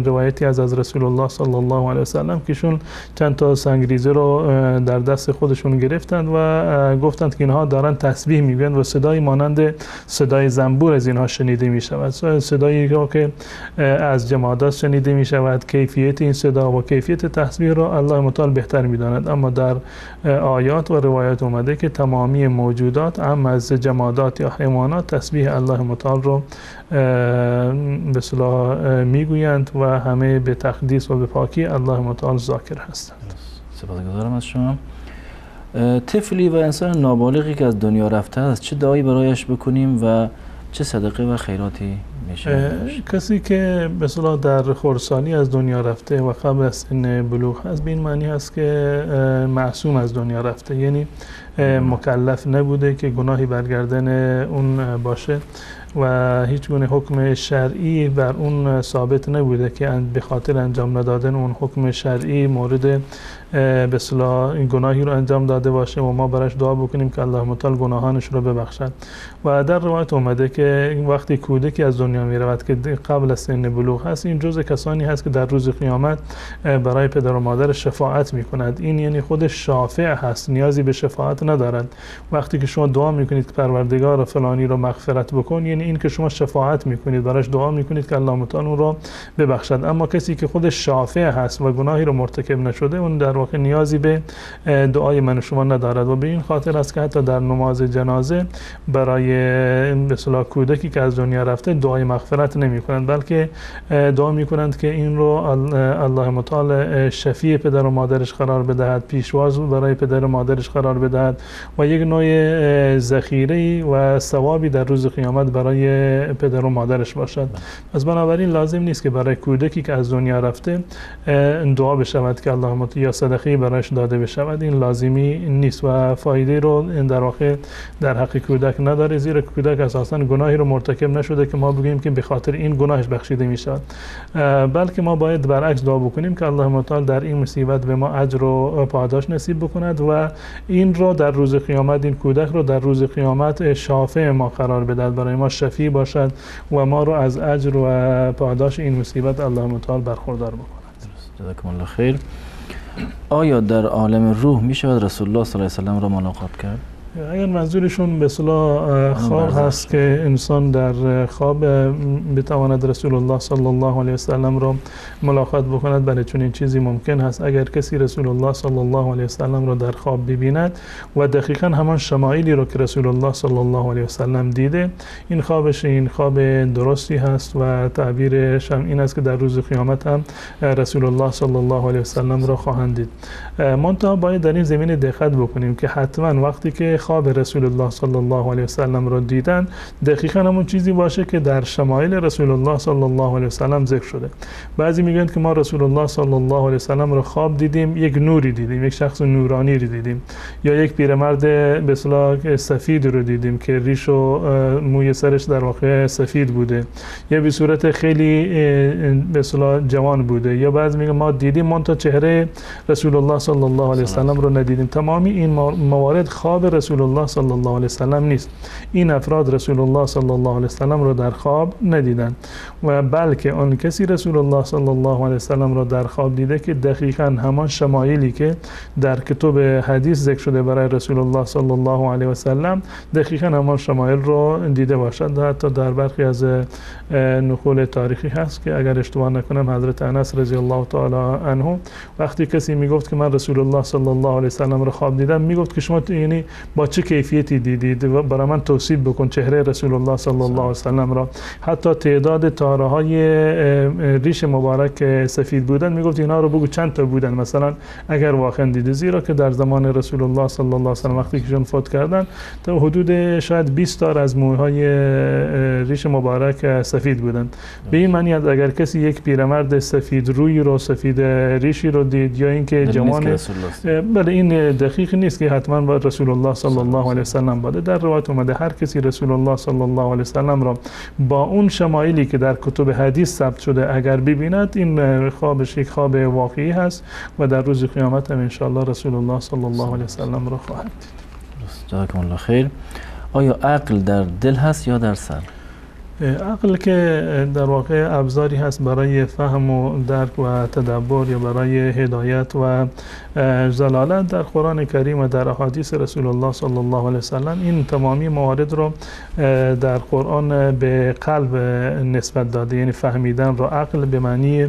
روایتی از رسول الله صلی الله علیه وسلم که شون چند تا سنگریزه رو در دست خودشون گرفتند و گفتند که اینها دارن تسبیح میگویند و صدای مانند صدای زنبور از اینها شنیده می شود، صدایی که از جمادات شنیده می شود. کیفیت این صدا و کیفیت تسبیح را الله متعال بهتر می داند، اما در آیات و روایات اومده که تمامی موجودات هم از جمادات یا حیوانات تسبیح الله متعال رو به اصطلاح میگویند و همه به تقدیس و به پاکی الله متعال ذاکر هستند. سپاسگزارم از شما. طفلی و انسان نابالغی که از دنیا رفته است چه دعایی برایش بکنیم و چه صدقه و خیراتی میشه؟ کسی که به اصطلاح در خردسالی از دنیا رفته و قبل از سن بلوغ هست، به این معنی هست که معصوم از دنیا رفته، یعنی مکلف نبوده که گناهی برگردن اون باشه و هیچ گونه حکم شرعی بر اون ثابت نبوده که به خاطر انجام ندادن اون حکم شرعی مورد به اصطلاح گناهی رو انجام داده باشه و ما براش دعا بکنیم که الله متعال گناهانش رو ببخشد. و در روایت اومده که وقتی کودکی از دنیا می رود که قبل از سن بلوغ هست، این جزء کسانی هست که در روز قیامت برای پدر و مادر شفاعت می کند. این یعنی خودش شافع هست، نیازی به شفاعت ندارد. وقتی که شما دعا می کنید که پروردگار فلانی رو مغفرت بکن، یعنی این که شما شفاعت می کنید، براش دعا می کنید که الله متعال اون رو ببخشد. اما کسی که خودش شافع هست و گناهی رو مرتکب نشده، اون در در واقع نیازی به دعای من و شما ندارد و به این خاطر است که حتی در نماز جنازه برای به اصطلاح کودکی که از دنیا رفته دعای مغفرت نمی کنند، بلکه دعا می کنند که این رو الله متعال شفیع پدر و مادرش قرار بدهد، پیشواز برای پدر و مادرش قرار بدهد و یک نوع ذخیره و ثوابی در روز قیامت برای پدر و مادرش باشد. پس بنابراین لازم نیست که برای کودکی که از دنیا رفته دعا بشود که الله متعال یا صدقه برایش داده بشود. این لازمی نیست و فایده رو در واقع در حق کودک نداره، زیرا کودک اساساً گناهی رو مرتکب نشده که ما بگیم که به خاطر این گناهش بخشیده می شود، بلکه ما باید برعکس دعا بکنیم که الله متعال در این مصیبت به ما اجر و پاداش نصیب بکند و این رو در روز قیامت، این کودک رو در روز قیامت شافع ما قرار بدهد، برای ما شفیع باشد و ما رو از اجر و پاداش این مصیبت الله متعال برخوردار بکند. جزاکم الله خیر. آیا در عالم روح می شود رسول الله صلی الله علیه و سلم را ملاقات کرد؟ اگر منظورشون به اصطلاح خواب هست که انسان در خواب بتواند رسول الله صلی الله علیه و سلم را ملاقات بکند، بله چون این چیزی ممکن هست. اگر کسی رسول الله صلی الله علیه و سلم را در خواب ببیند و دقیقاً همان شمایلی رو که رسول الله صلی الله علیه و سلم دیده، این خوابش این خواب درستی هست و تعبیرش هم این است که در روز قیامت هم رسول الله صلی الله علیه و سلم را خواهند دید. منتها باید در این زمینه دقت بکنیم که حتما وقتی که خواب رسول الله صلی الله علیه و سلم را دیدن دقیقاً همون چیزی باشه که در شمایل رسول الله صلی الله علیه و سلم ذکر شده. بعضی میگن که ما رسول الله صلی الله علیه و سلم را خواب دیدیم، یک نوری دیدیم، یک شخص نورانی رو دیدیم، یا یک پیرمرد به اصطلاح سفید رو دیدیم که ریش و موی سرش در واقع سفید بوده، یا به صورت خیلی به اصطلاح جوان بوده، یا بعضی میگن ما دیدیم منتها چهره رسول الله صلی الله علیه و سلم رو ندیدیم. تمامی این موارد خواب رسول الله صلی الله علیه و سلم نیست. این افراد رسول الله صلی الله علیه و سلم رو در خواب ندیدن و بلکه آن کسی رسول الله صلی الله علیه و سلم رو در خواب دیده که دقیقاً همان شمایلی که در کتب حدیث ذکر شده برای رسول الله صلی الله علیه و سلم دقیقاً همان شمایل رو دیده باشد. حتی در برخی از نقول تاریخی هست که اگر اشتباه نکنم حضرت انس رضی الله تعالی عنه وقتی کسی میگفت که من رسول الله صلی الله علیه و سلم رو خواب دیدم، میگفت که شما یعنی با چه کیفیتی دیدید و برای من توصیف بکن چهره رسول الله صلی الله علیه و سلم را. حتی تعداد تاره های ریش مبارک سفید بودن میگفت اینا رو بگو چند تا بودن مثلا اگر واقعا دیده، زیرا که در زمان رسول الله صلی الله علیه و سلم وقتی که ایشون فوت کردن تا حدود شاید 20 تار از موهای ریش مبارک سفید بودن. به این معنی اگر کسی یک پیرمرد سفید روی رو، سفید ریشی رو دید یا اینکه جوان، بله این دقیق نیست که حتما با رسول الله صلی الله علیه و سلم باده. در روایت اومده هر کسی رسول الله صلی الله علیه و سلم را با اون شمایلی که در کتب حدیث ثبت شده اگر ببیند، این خوابش یک خواب واقعی هست و در روز قیامت هم ان شاء الله رسول الله صلی الله علیه و سلم را خواهد دید. جزاکم الله خیر. آیا عقل در دل هست یا در سر؟ عقل که در واقع ابزاری هست برای فهم و درک و تدبر یا برای هدایت و زلالت، در قرآن کریم و در احادیث رسول الله صلی الله علیه و سلم این تمامی موارد رو در قرآن به قلب نسبت داده، یعنی فهمیدن رو عقل به معنی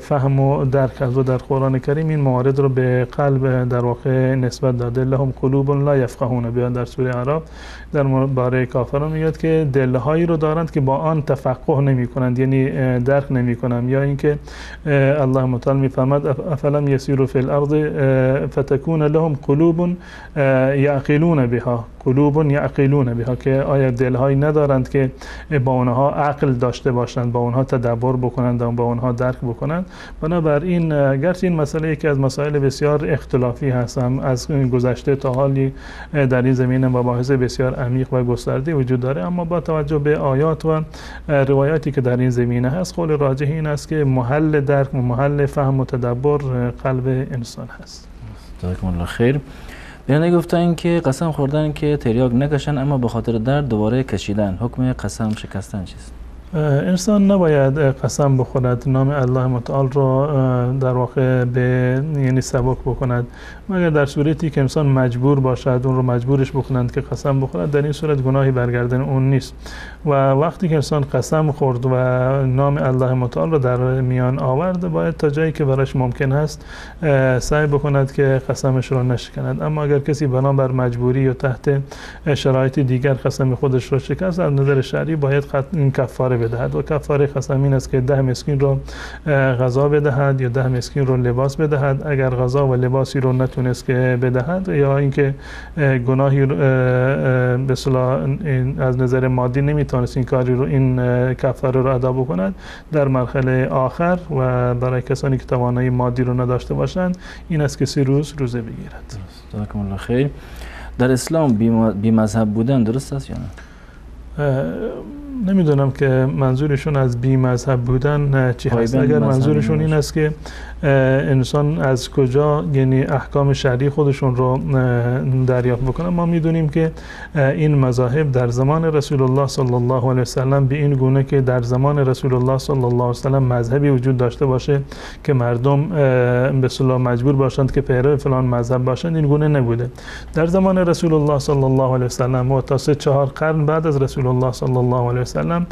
فهم و درک هست و در قرآن کریم این موارد رو به قلب در واقع نسبت داده. لهم قلوب لا یفقهون بها در سوره اعراف در باره کافران میاد که دلهایی رو دارند که با آن تفقه نمی کنند، یعنی درک نمی کنند. یا اینکه الله متعال میفرماد افلم یسیروا فی الارض فتكون لهم قلوب یعقلون بها، قلوب یعقلون بها، که آیا دلهایی ندارند که با اونها عقل داشته باشند، با اونها تدبر بکنند و با اونها درک بکنند. بنابراین گرچه این مسئله یکی از مسائل بسیار اختلافی هست، از گذشته تا حالی در این زمینه مباحث بسیار عمیق و گسترده وجود داره، اما با توجه به آیات و روایاتی که در این زمینه هست قول راجح این است که محل درک و محل فهم و تدبر قلب انسان هست. جزاکم الله خیر. بیننده گفتن که قسم خوردن که تریاک نکشن اما به خاطر درد دوباره کشیدن، حکم قسم شکستن چیست؟ انسان نباید قسم بخورد نام الله متعال را در واقع به یعنی سبک بکند، مگر در صورتی که انسان مجبور باشد اون رو مجبورش بکنند که قسم بخورد، در این صورت گناهی برگردن اون نیست. و وقتی که انسان قسم خورد و نام الله متعال را در میان آورد، باید تا جایی که برایش ممکن است سعی بکند که قسمش را نشکند. اما اگر کسی بنابر مجبوری یا تحت شرایط دیگر قسم خودش را شکست، از نظر شرعی باید این کفاره بدهد و کفاره قسم این است که 10 مسکین را غذا بدهد یا 10 مسکین را لباس بدهد. اگر غذا و لباسی رو نتونست که بدهد یا اینکه گناهی به اصطلاح از نظر مادی نمیتونست این کاری رو این کفاره رو ادا بکند، در مرحله آخر و برای کسانی که توانایی مادی رو نداشته باشند این است که 30 روز روزه بگیرد. جزاکم الله خیر. در اسلام بی مذهب بودن درست است یا نه؟ نمیدونم که منظورشون از بی مذهب بودن چی هست. اگر منظورشون این است که انسان از کجا یعنی احکام شرعی خودشون رو دریافت بکنه، ما میدونیم که این مذاهب در زمان رسول الله صلی الله علیه وسلم به این گونه که در زمان رسول الله صلی الله علیه وسلم مذهبی وجود داشته باشه که مردم به اصطلاح مجبور باشند که پیرو فلان مذهب باشند، این گونه نبوده. در زمان رسول الله صلی الله علیه وسلم و تا 3-4 قرن بعد از رسول الله صلی الله علیه وسلم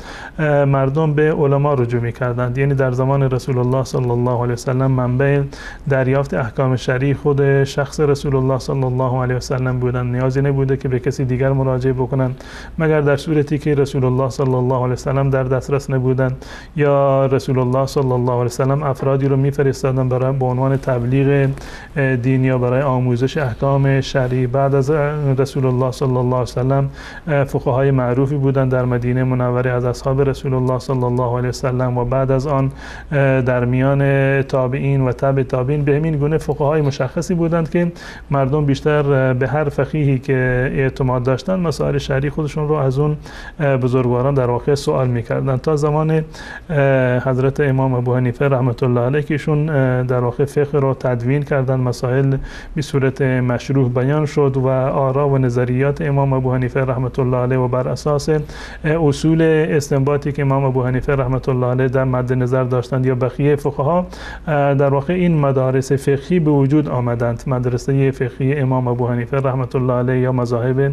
مردم به علما رجوع می‌کردند. یعنی در زمان رسول الله صلی الله علیه وسلم منبع دریافت احکام شرعی خود شخص رسول الله صلی الله علیه وسلم بودند. نیازی نبوده که به کسی دیگر مراجعه بکنند مگر در صورتی که رسول الله صلی الله علیه وسلم در دسترس نبودند یا رسول الله صلی الله علیه وسلم افرادی رو می‌فرستادند برای به عنوان تبلیغ دین یا برای آموزش احکام شرعی. بعد از رسول الله صلی الله علیه وسلم فقهای معروفی بودند در مدینه منوره از اصحاب رسول الله صلی الله علیه وسلم و بعد از آن در میان تابعین و تبع تابعین به همین گونه فقهای مشخصی بودند که مردم بیشتر به هر فقیهی که اعتماد داشتند مسائل شرعی خودشون رو از اون بزرگواران در واقع سوال می‌کردند تا زمان حضرت امام ابو حنیفه رحمت الله علیه که ایشون در واقع فقه رو تدوین کردند، مسائل به صورت مشروح بیان شد و آرا و نظریات امام ابو حنیفه رحمت الله علیه و بر اساس اصول استنباطی که امام ابو حنیفه رحمت الله علیه در مد نظر داشتند یا بقیه فقها، در واقع این مدارس فقهی به وجود آمدند، مدرسه فقهی امام ابو حنیفه رحمت الله علیه یا مذاهب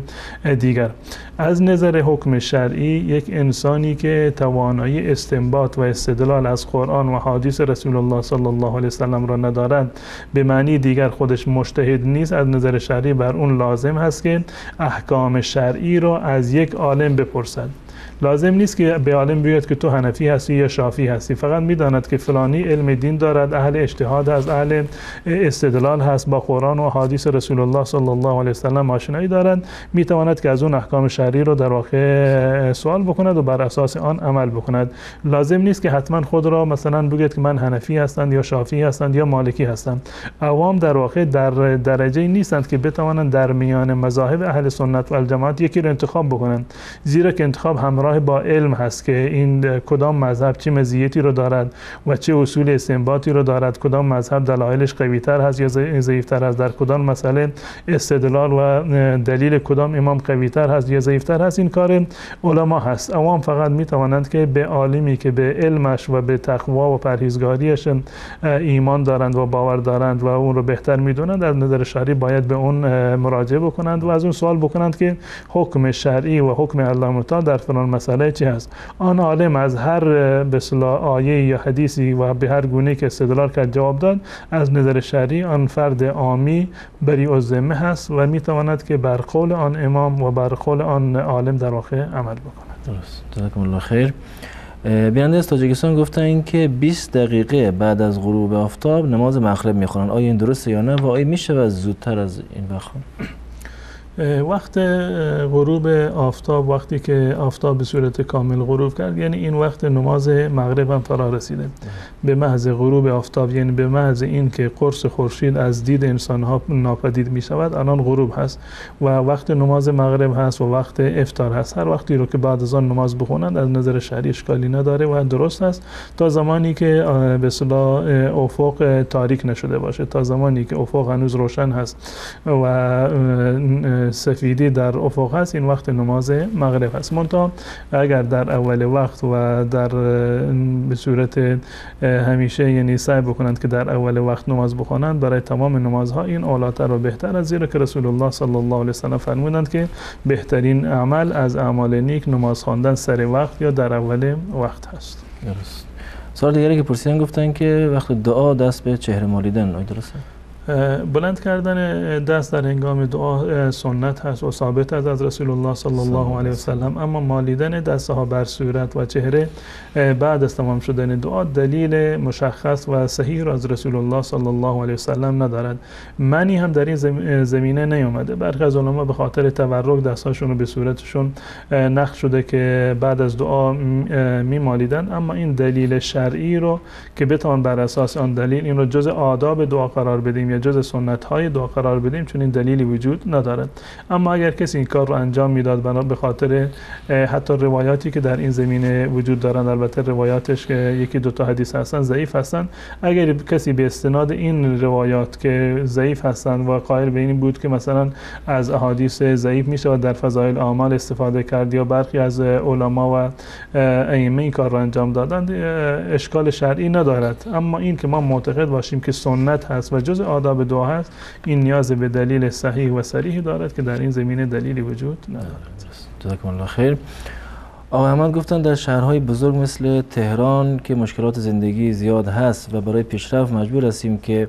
دیگر. از نظر حکم شرعی یک انسانی که توانایی استنباط و استدلال از قرآن و حدیث رسول الله صلی الله علیه وسلم را ندارد، به معنی دیگر خودش مجتهد نیست. از نظر شرعی بر اون لازم هست که احکام شرعی را از یک عالم بپرسد. لازم نیست که به عالم بیاد که تو حنفی هستی یا شافعی هستی، فقط میداند که فلانی علم دین دارد، اهل اجتهاد هست، اهل استدلال هست، با قرآن و حدیث رسول الله صلی الله علیه وسلم آشنایی دارد، میتواند که از اون احکام شرعی رو در واقع سوال بکند و بر اساس آن عمل بکند. لازم نیست که حتما خود را مثلا بگید که من حنفی هستند یا شافعی هستند یا مالکی هستند. عوام در واقع در درجه نیستند که بتوانند در میان مذاهب اهل سنت و الجماعت یکی رو انتخاب بکنند، زیرا که انتخاب همراه با علم هست که این کدام مذهب چه مزیتی رو دارد و چه اصول استنباطی رو دارد، کدام مذهب دلایلش قوی تر هست یا ضعیف تر هست، در کدام مسئله استدلال و دلیل کدام امام قوی تر هست یا ضعیف تر هست. این کار علما هست. عوام فقط می توانند که به عالمی که به علمش و به تقوا و پرهیزگاریش ایمان دارند و باور دارند و اون رو بهتر میدونند، از نظر شرعی باید به اون مراجعه بکنند و از اون سوال بکنند که حکم شرعی و حکم الله متعال در فلان مسئله چی هست. آن عالم از هر به اصطلاح آیه یا حدیثی و به هر گونه که استدلال کرد جواب داد، از نظر شرعی آن فرد عامی بری الذمه هست و میتواند که بر قول آن امام و بر قول آن عالم در واقع عمل بکند. درست. جزاکم الله خیر. بیننده از تاجیکستان گفتن که 20 دقیقه بعد از غروب آفتاب نماز مغرب میخونن. آیا این درسته یا نه و آیا میشه زودتر از این وقت؟ وقت غروب آفتاب، وقتی که آفتاب به صورت کامل غروب کرد، یعنی این وقت نماز مغرب هم فرا رسیده. به محض غروب آفتاب، یعنی به محض این که قرص خورشید از دید انسان ها ناپدید می شود، الان غروب هست و وقت نماز مغرب هست و وقت افطار هست. هر وقتی رو که بعد از آن نماز بخونند از نظر شرعی اشکالی نداره و درست است، تا زمانی که به اصطلاح افق تاریک نشده باشه، تا زمانی که افق هنوز روشن هست و سفیدی در افق هست، این وقت نماز مغرب هست. منتها اگر در اول وقت و در به صورت همیشه یعنی سعی بکنند که در اول وقت نماز بخوانند، برای تمام نمازها این اولاتر و بهتر است، زیرا که رسول الله صلی الله علیه و سلم فرمودند که بهترین عمل از اعمال نیک نماز خواندن سر وقت یا در اول وقت هست. درست. سوال دیگری که پرسیدن گفتن که وقت دعا دست به چهره مالیدن، آیا درسته؟ بلند کردن دست در هنگام دعا سنت هست و ثابت است از رسول الله صلی الله علیه و سلم، اما مالیدن دستها بر صورت و چهره بعد از تمام شدن دعا دلیل مشخص و صحیح را از رسول الله صلی الله علیه و سلم ندارد. معنی هم در این زمینه نیامده. برخی از علما به خاطر تورک دستهاشون رو به صورتشون نقش شده که بعد از دعا می مالیدن، اما این دلیل شرعی رو که بتوان بر اساس آن دلیل این رو جز آداب دعا قرار بدیم یا جز سنت های دعا قرار بدیم، چون این دلیلی وجود ندارد. اما اگر کسی این کار رو انجام میداد به خاطر حتی روایاتی که در این زمینه وجود دارند، البته روایاتش که یکی دو تا حدیث هستن ضعیف هستن، اگر کسی به استناد این روایات که ضعیف هستن و قائل به این بود که مثلا از احادیث ضعیف میشه و در فضایل اعمال استفاده کرد یا برخی از علما و ائمه این کار رو انجام دادند، اشکال شرعی ندارد. اما این که ما معتقد باشیم که سنت هست و جز آداب دعا هست، این نیاز به دلیل صحیح و صریح دارد که در این زمینه دلیلی وجود ندارد. جزاکم الله خیر. آقا احمد گفتن در شهرهای بزرگ مثل تهران که مشکلات زندگی زیاد هست و برای پیشرفت مجبور هستیم که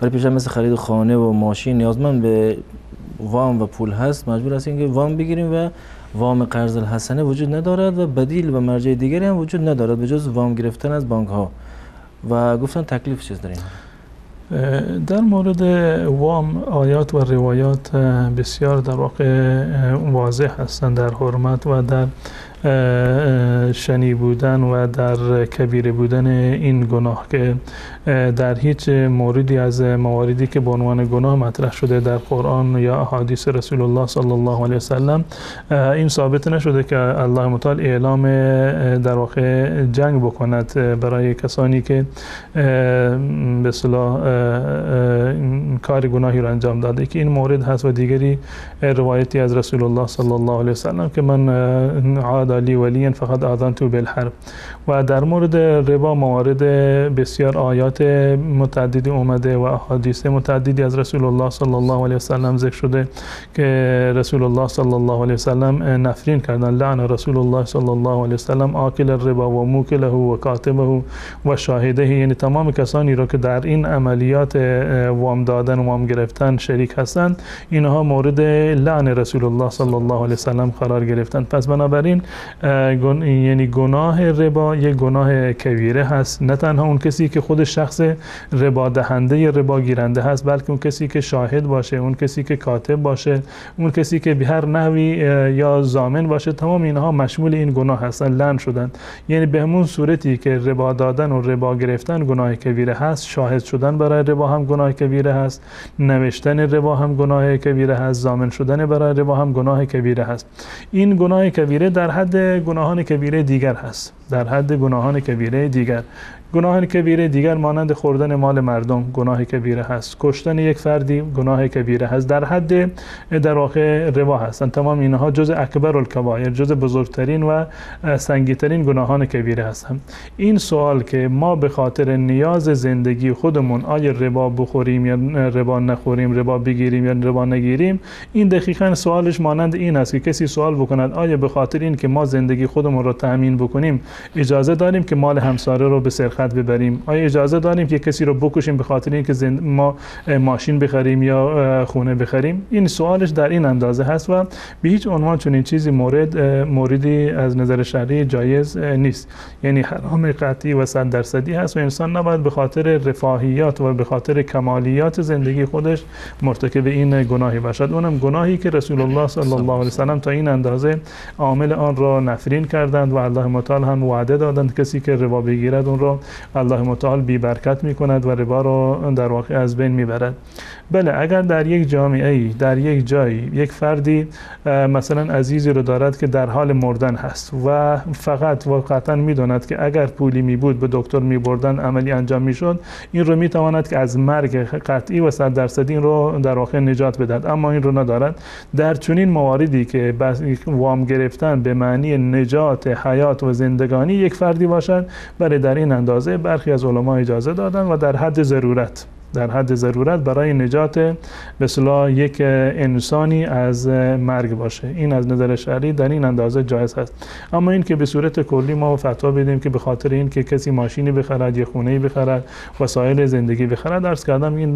برای پیشرفت مثل خرید خانه و ماشین نیازمند به وام و پول هست، مجبور هستیم که وام بگیریم و وام قرض الحسنه وجود ندارد و بدیل و مرجع دیگری هم وجود ندارد به جز وام گرفتن از بانک ها. و گفتن تکلیف چیز داریم. در مورد وام آیات و روایات بسیار در واقع واضح هستند در حرمت و در شنی بودن و در کبیره بودن این گناه، که در هیچ موردی از مواردی که به عنوان گناه مطرح شده در قرآن یا احادیث رسول الله صلی الله علیه وسلم این ثابت نشده که الله متعال اعلام در واقع جنگ بکند برای کسانی که به اصطلاح کار گناهی را انجام داده، که این مورد هست. و دیگری روایتی از رسول الله صلی الله علیه وسلم که من عاد لی ولیا فقد آذنت بالحرب. و در مورد ربا موارد بسیار آیات متعددی اومده و احادیث متعددی از رسول الله صلی الله علیه وسلم ذکر شده که رسول الله صلی الله علیه وسلم نفرین کردن، لعن رسول الله صلی الله علیه وسلم آکل الربا و موکله و کاتبه و شاهده، یعنی تمام کسانی را که در این عملیات وام دادن و وام گرفتن شریک هستند، اینها مورد لعن رسول الله صلی الله علیه وسلم قرار گرفتند. پس بنابراین یعنی گناه ربا یک گناه کبیره هست، نه تنها اون کسی که خود شخص ربا دهنده یا ربا گیرنده هست، بلکه اون کسی که شاهد باشه، اون کسی که کاتب باشه، اون کسی که به هر نحوی یا ضامن باشه، تمام اینها مشمول این گناه هستن، لعن شدن. یعنی به همون صورتی که ربا دادن و ربا گرفتن گناه کبیره هست، شاهد شدن برای ربا هم گناه کبیره هست، نوشتن ربا هم گناه کبیره هست، ضامن شدن برای ربا هم گناه کبیره هست. این گناه کبیره در حد گناهان کبیره دیگر هست، در حد گناهان کبیره دیگر. گناهان کبیره دیگر مانند خوردن مال مردم گناه کبیره هست، کشتن یک فردی گناه کبیره هست، در حد در واقع ربا هستند. تمام اینها جز اکبر الکبائر، جز بزرگترین و سنگین‌ترین گناهان کبیره هستند. این سوال که ما به خاطر نیاز زندگی خودمون آیا ربا بخوریم یا ربا نخوریم، ربا بگیریم یا ربا نگیریم، این دقیقاً سوالش مانند این است که کسی سوال بکند آیا به خاطر این که ما زندگی خودمون رو تأمین بکنیم اجازه داریم که مال همسایه رو به سرقت ببریم؟ آیا اجازه داریم که کسی رو بکشیم به خاطر اینکه ما ماشین بخریم یا خونه بخریم؟ این سوالش در این اندازه هست و به هیچ عنوان چنین چیزی موردی از نظر شرعی جایز نیست. یعنی حرام قطعی و 100% هست و انسان نباید به خاطر رفاهیات و به خاطر کمالیات زندگی خودش مرتکب این گناهی باشد. اونم گناهی که رسول الله صلی الله علیه و سلم تا این اندازه عامل آن را نفرین کردند و الله متعال هم هم وعده دادند کسی که ربا بگیرد اون رو الله متعال بی برکت میکند و ربا رو در واقع از بین میبرد. بله، اگر در یک جامعه، در یک جایی، یک فردی مثلا عزیزی رو دارد که در حال مردن هست و فقط واقعا میداند که اگر پولی می بود به دکتر می بردن عملی انجام میشد، این رو میتواند که از مرگ قطعی و 100% این رو در واقع نجات بدهد، اما این رو ندارد. در چنین مواردی که وام گرفتن به معنی نجات حیات و زندگانی یک فردی باشد، برای در این اندازه برخی از علما اجازه دادن و در حد ضرورت برای نجات به اصطلاح یک انسانی از مرگ باشه. این از نظر شرعی در این اندازه جایز هست. اما این که به صورت کلی ما فتوا بدیم که به خاطر این که کسی ماشینی بخرد یا خونه‌ای بخرد، وسایل زندگی بخرد، عرض کردم این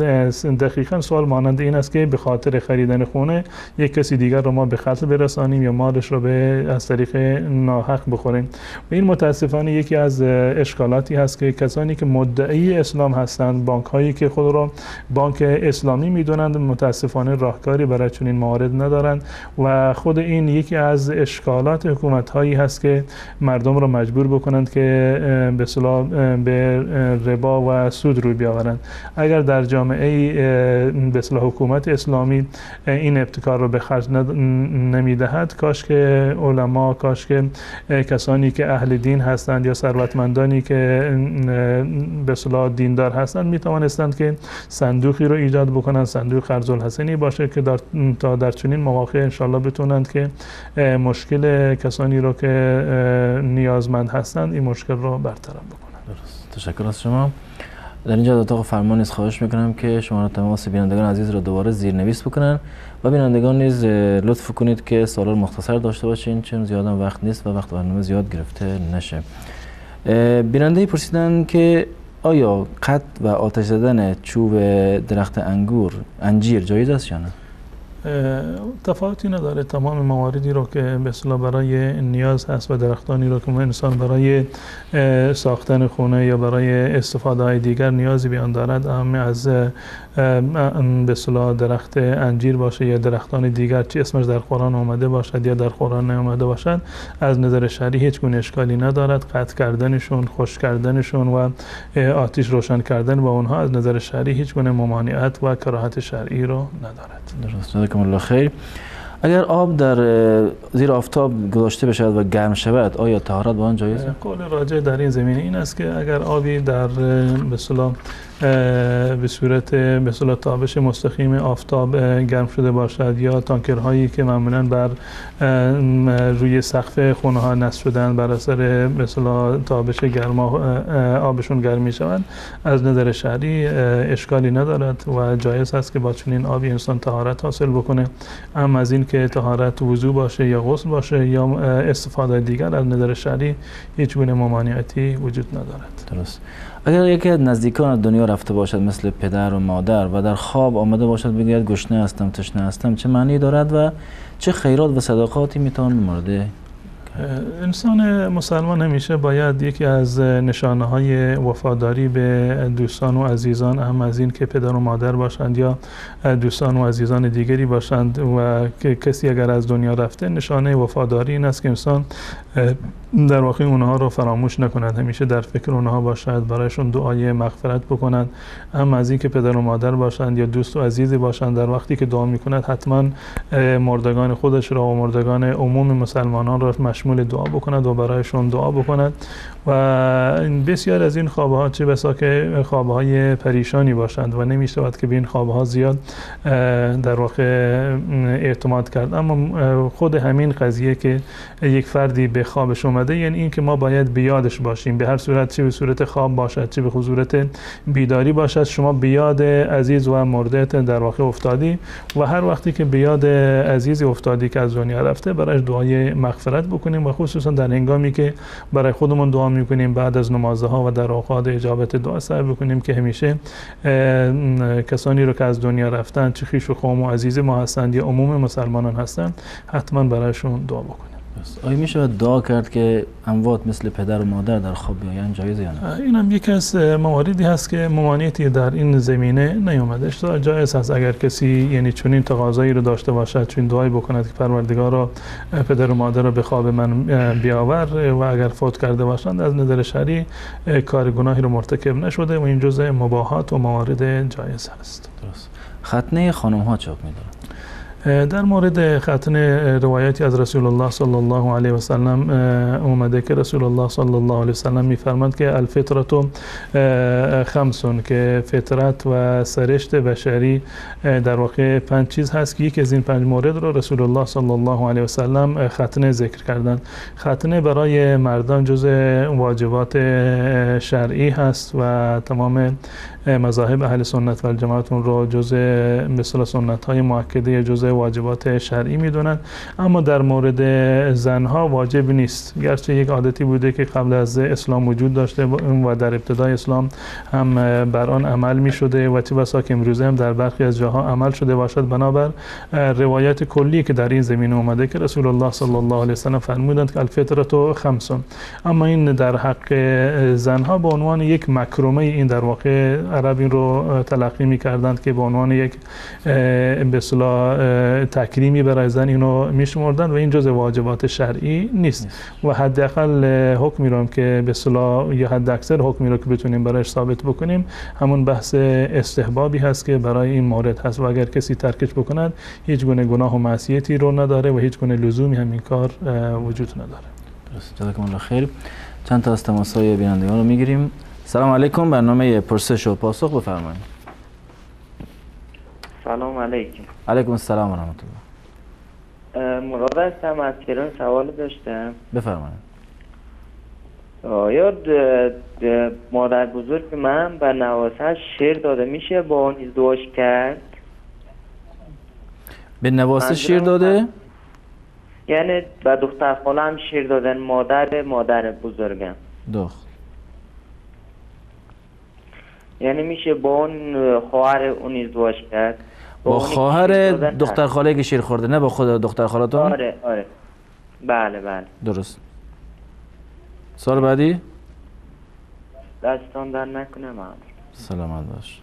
دقیقاً سوال مانند این است که به خاطر خریدن خونه یک کسی دیگر رو ما به قتل برسانیم یا مالش رو از طریق ناحق بخوریم. و این متاسفانه یکی از اشکالاتی هست که کسانی که مدعی اسلام هستند، بانک‌هایی که خود رو بانک اسلامی میدونند، متاسفانه راهکاری برای چنین موارد ندارند و خود این یکی از اشکالات حکومت هایی هست که مردم رو مجبور بکنند که به اصطلاح به ربا و سود روی بیاورند. اگر در جامعه به اصطلاح حکومت اسلامی این ابتکار رو به خرج نمیدهد، کاش که علما، کاش که کسانی که اهل دین هستند یا ثروتمندانی که به اصطلاح دیندار هستند میتوانستند که صندوقی رو ایجاد بکنن، صندوق قرض الحسنی باشه که تا در چنین مواقع انشالله بتونند که مشکل کسانی رو که نیازمند هستند این مشکل رو برطرف بکنن. درست. تشکر از شما. در اینجا در اتاق فرمان نیز خواهش میکنم که شما تماس بینندگان عزیز رو دوباره زیرنویس بکنن و بینندگان نیز لطف کنید که سوال مختصر داشته باشین، چون زیاد وقت نیست و وقت برنامه زیاد گرفته نشه. بیننده پرسیدن که آیا قطع و آتش زدن چوب درخت انجیر جایز است یا نه؟ تفاوتی نداره. تمام مواردی رو که به اصطلاح برای نیاز هست و درختانی رو که انسان برای ساختن خونه یا برای استفاده های دیگر نیازی به آن دارد، اما از به اصطلاح درخت انجیر باشه یا درختان دیگر، چه اسمش در قرآن آمده باشد یا در قرآن نیامده باشد، از نظر شرعی هیچ گونه اشکالی ندارد. قطع کردنشون، خشک کردنشون و آتش روشن کردن با اونها از نظر شرعی هیچ گونه ممانعت و کراهت شرعی رو ندارد. درست. جزاکم الله خیر. اگر آب در زیر آفتاب گذاشته بشد و گرم شود، آیا طهارت با آن جایز است؟ قول راجع در این زمینه این است که اگر آبی در به اصطلاح به صورت به اصطلاح تابش مستقیم آفتاب گرم شده باشد یا تانکرهایی که معمولا بر روی سقف خونه ها نصب شدن بر اثر به اصطلاح تابش گرما آبشون گرم می شوند، از نظر شرعی اشکالی ندارد و جایز است که با چنین آبی انسان طهارت حاصل بکنه. اما از این که طهارت وضو باشه یا غسل باشه یا استفاده دیگر، از نظر شرعی هیچ گونه ممانعتی وجود ندارد. درست. اگر یکی از نزدیکان دنیا رفته باشد مثل پدر و مادر و در خواب آمده باشد بگوید گشنه هستم، تشنه هستم، چه معنی دارد و چه خیرات و صدقاتی میتوان بمورد؟ انسان مسلمان همیشه باید یکی از نشانه های وفاداری به دوستان و عزیزان، هم از این که پدر و مادر باشند یا دوستان و عزیزان دیگری باشند و که کسی اگر از دنیا رفته، نشانه وفاداری این است که انسان در واقع اونها رو فراموش نکند، همیشه در فکر اونها باشد، برایشون دعای مغفرت بکنند. هم از این که پدر و مادر باشند یا دوست و عزیزی باشند، در وقتی که دعا میکند حتما مردگان خودش را و مردگان عموم مسلمانان را مشمول دعا بکند و برایشون دعا بکند. و بسیار از این خوابه ها چه بسا که خوابه های پریشانی باشند و نمی شود که به این خوابه ها زیاد در واقع اعتماد کرد. اما خود همین قضیه که یک فردی به خوابش اومده، یعنی این که ما باید به یادش باشیم، به هر صورت، چه به صورت خواب باشد چه به صورت بیداری باشد، شما به یاد عزیز و مردت در واقع افتادی و هر وقتی که به یاد عزیزی افتادی که از دنیا رفته، برایش دعای مغفرت بکنیم و خصوصا در هنگامی که برای خودمون دعا میکنیم بعد از نمازها و در اوقات اجابت دعا سعی بکنیم که همیشه کسانی رو که از دنیا رفتن، چه خویش و قوم و عزیز ما هستند یا عموم مسلمانان هستند، حتما برایشون دعا بکنیم. آیا میشه دعا کرد که اموات مثل پدر و مادر در خواب بیاین جایزه یا نه؟ این هم یکی از مواردی هست که ممانعتی در این زمینه نیامدش. جایز هست اگر کسی یعنی چنین تقاضایی رو داشته باشد، چون دعایی بکند که پروردگارا پدر و مادر رو به خواب من بیاور و اگر فوت کرده باشند از نظر شرعی کار گناهی رو مرتکب نشده و این جزء مباحات و موارد جایز هست. درست. ختنه خانم ها چه حکمی داره؟ در مورد ختنه روایتی از رسول الله صلی الله علیه و سلم اومده که رسول الله صلی الله علیه و سلم میفرماند که الفطرة خمسون، که فطرت و سرشت بشری در واقع 5 چیز هست که یکی از این 5 مورد رو رسول الله صلی الله علیه و سلم ختنه ذکر کردند. ختنه برای مردان جزء واجبات شرعی هست و تمام مذاهب اهل سنت و الجماعت اون رو جزء مثل سنت های مؤکده جزء واجبات شرعی میدونن. اما در مورد زنها واجب نیست، گرچه یک عادتی بوده که قبل از اسلام وجود داشته و در ابتدای اسلام هم بر آن عمل می شده و چه بسا که امروزه هم در برخی از جاها عمل شده باشد بنابر روایت کلی که در این زمینه اومده که رسول الله صلی الله علیه و سلم فرمودند که الفطرة خمسون. اما این در حق زنها به عنوان یک مکرمه، این در واقع عرب این رو تلقی می‌کردند که به عنوان یک به اصطلاح تکریمی برای زن اینو میشمردند و این جزء واجبات شرعی نیست و حداقل حکمی رو که به اصطلاح یا حد اکثر حکمی رو که بتونیم برایش ثابت بکنیم همون بحث استحبابی هست که برای این مورد هست و اگر کسی ترکش بکند هیچ گونه گناه و معصیتی رو نداره و هیچ گونه لزومی هم این کار وجود نداره. درست. جزاکم الله خیر. چند تا از تماس‌های بینندگان رو میگیریم. سلام علیکم، برنامه پرسش و پاسخ بفرمایید. سلام علیکم. علیکم السلام و رحمت الله. مراد هستم، از تهران سوال داشتم. بفرمایید. آیا مادر بزرگ من به نواسه‌اش شیر داده، میشه با اون ازدواج کرد؟ به نواسه شیر داده؟ یعنی به دختر خاله‌ام شیر دادن، مادر بزرگم. درست. یعنی میشه با اون خواهر اون ازدواج کرد؟ با خواهر دختر خاله که شیر خورده، نه با خود دختر خالتون؟ آره بله درست. سال بعدی؟ دستان در نکنه من. سلامت باش.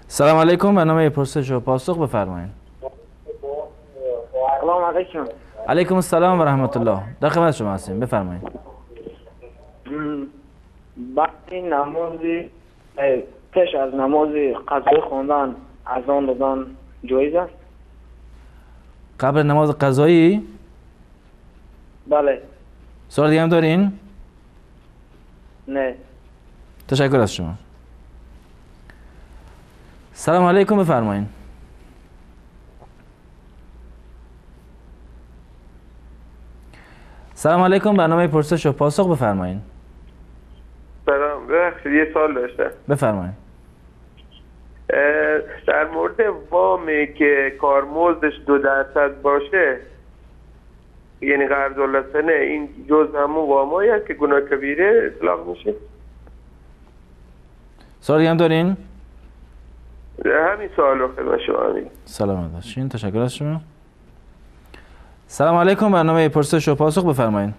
سلام علیکم، برنامه پرسش و پاسخ بفرمایید. سلام علیکم. علیکم السلام و رحمت الله. در خدمت شما هستیم، بفرمایید. بعد نمازی پیش از نماز قضایی خواندن اذان دادن جایز است؟ قبل نماز قضایی؟ بله. سوال دیگه هم دارین؟ نه. تشکر از شما. سلام علیکم، بفرمایید. سلام علیکم، برنامه پرسش و پاسخ بفرمایید. سلام، ببخشید یه سوال داشتم. بفرمایید. در مورد وامی که کارمزدش 2% باشه، یعنی قرض الحسنه، این جز همون وامایی هست که گناه کبیره اطلاق میشه؟ سوال دیگه هم دارین؟ همین سوال رو خدمت شما میگم. سلامت باشین، تشکر از شما. سلام علیکم، برنامه پرسش و پاسخ بفرمایید.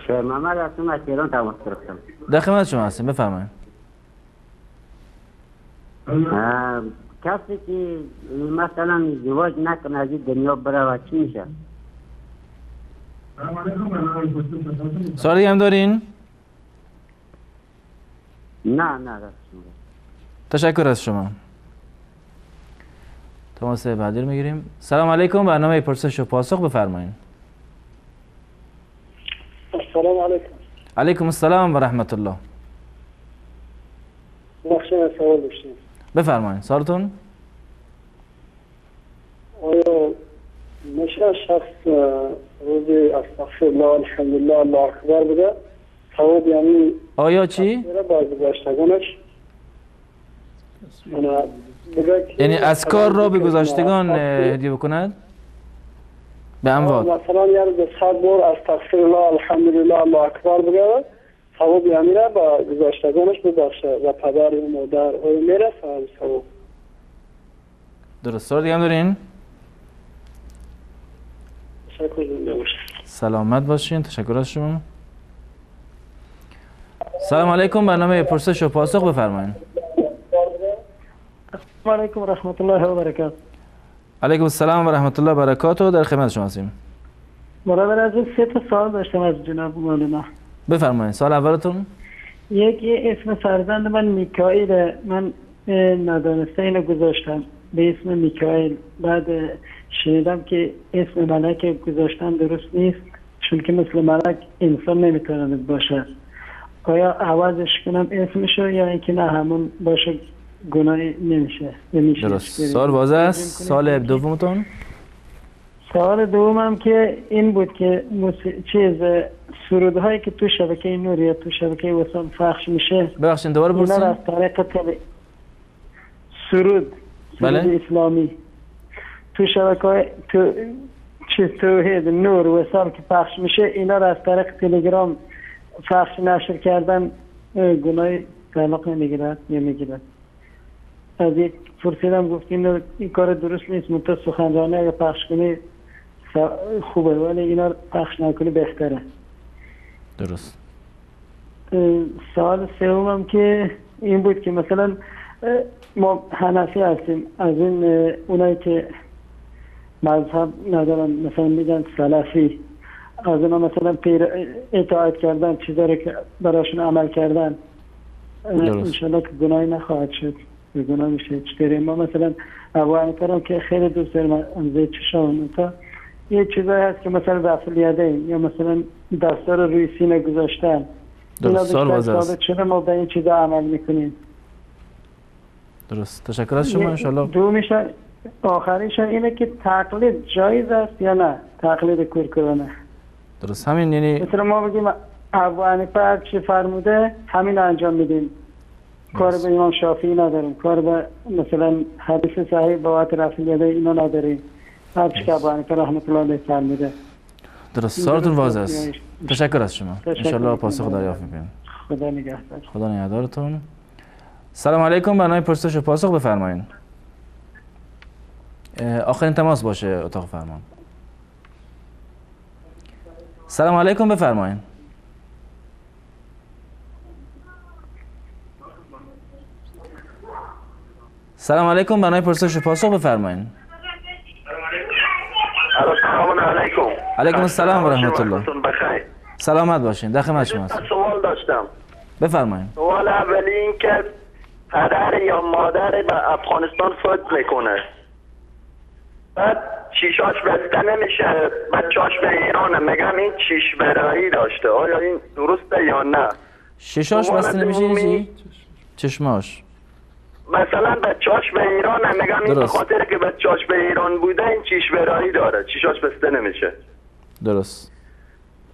شهر محمد هستم، از تهران تماس گرفتم. در خدمت شما هستیم، بفرمایید. کسی که مثلا ازدواج نکنه از دنیا بره و چی میشه؟ سوال دیگه هم دارین؟ نه تشکر از شما. تماس بعدی رو میگیریم. سلام علیکم، برنامه پرسش و پاسخ بفرمایید. السلام علیکم. علیکم السلام و رحمت الله. بخشن سوال داشتیم. بفرمایید. سوالتون؟ آیا میشه شخص روزی استغفر الله الحمدلله الله اکبر بده ثواب یعنی آیا چی؟ باز گذشتگانش یعنی اذکار را به گذشتگان هدیه بکند؟ به اموات مثلا یعنی به 100 بار استغفر الله الحمدلله الله اکبر بگه ثواب یعنی را به گذشتگانش ببخشه و پدر و مادر میرسه ثواب. درست. سوال دیگه هم دارین؟ سلامت باشین. تشکر از شما. سلام علیکم. برنامه پرسش و پاسخ بفرمایید. السلام علیکم و رحمت الله و برکاته. علیکم السلام و رحمت الله و برکاته. در خدمت شما هستیم. برادر عزیز 3 تا سوال داشتم از جناب مولانا. بفرمایید. سوال اولتون؟ یکی اسم فرزند من میکائیل، من ندانسته اینو گذاشتم به اسم میکائیل. بعد شنیدم که اسم ملک گذاشتن درست نیست، چون که مثل ملک انسان نمیتواند باشه. آیا عوضش کنم اسمشو یا اینکه نه همون باشه گناهی نمیشه؟ درست. سوال واضح است. سوال دومتون؟ سوال دومم که این بود که سرودهایی که تو شبکه نور یا تو شبکه وسام پخش میشه، ببخشید دوباره اینا پرسید. از طریق سرود بله؟ اسلامی تو شبکه توحید نور وسام که پخش میشه، اینا را از طریق تلگرام پخش نشر کردن گناهی تعلق نمیگیرد یا میگیرد؟ از یک پرسیدم گفتین این کار درست نیست، منتها سخنرانی اگه پخش کنی خوبه ولی اینا پخش نکنی بهتره. درست. سوال سومم که این بود که مثلا ما حنفی هستیم، از این اونایی که مذهب ندارن مثلا میگن سلفی، از اونا مثلا اطاعت کردن، چیزایی که براشون عمل کردن، انشالله که گناهی نخواهد شد، به گناه میشه چطوری. ما مثلا ابو حنیفه که خیلی دوست داریم انزه چشام، تا یه چیزایی هست که مثلا رفع الیدین یا مثلا دستا رو روی سینه گذاشتن، درست. سوال واضح است. چرا ما به این چیزا عمل میکنیم؟ درست. تشکر از شما. انشالله دومیش آخریش اینه که تقلید جایز است یا نه؟ تقلید کورکورانه. درست. همین یعنی مثلا ما بگیم ابو حنیفه هر چی فرموده همین انجام میدیم، کار به امام شافعی نداریم، کار به مثلا حدیث صحیح بابت رفع الیدین اینا نداریم، هر چی که ابو حنیفه رحمت الله علیه فرموده. درست. سوالتون واضح است. تشکر از شما. انشالله پاسخ دریافت می‌کنیم. خدا نگهدار. خدا نگهدارتون. سلام علیکم. برنامه پرسش و پاسخ بفرمایید. آخرین تماس باشه اتاق فرمان. سلام علیکم بفرمایید. سلام علیکم. برنامه پرسش و پاسخ بفرمایید. سلام علیکم. علیکم السلام و رحمت الله. سلامت باشین. در خدمت شما هستم. سوال داشتم. بفرمایید. سوال اولی این که پدر یا مادر به افغانستان فوت میکنه، بعد چیشاش بسته نمیشه، بچهاش به ایرانه، میگم این چیش برایی داشته، آیا این درسته یا نه؟ چشاش بسته نمیشه چی؟ چشماش مثلا بچهاش به ایرانه، میگم این به خاطر که بچهاش به ایران بوده این چیش برایی داره، چیشاش بسته نمیشه. درست.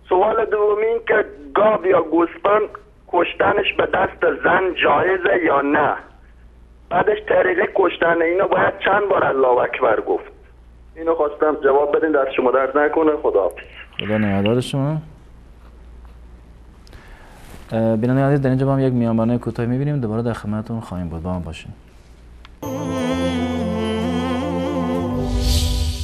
سوال دومی که گاو یا گوسفند کشتنش به دست زن جایزه یا نه؟ بعدش طریق کشتن اینو باید چند بار الله اکبر گفت؟ اینو خواستم جواب بدین، دست شما درد نکنه. خداحافظ. خدا نگهدار شما. بینندگان عزیز، در اینجا با هم یک میانبرنامه کوتاهی می‌بینیم، دوباره در خدمتتون خواهیم بود. با هم باشین.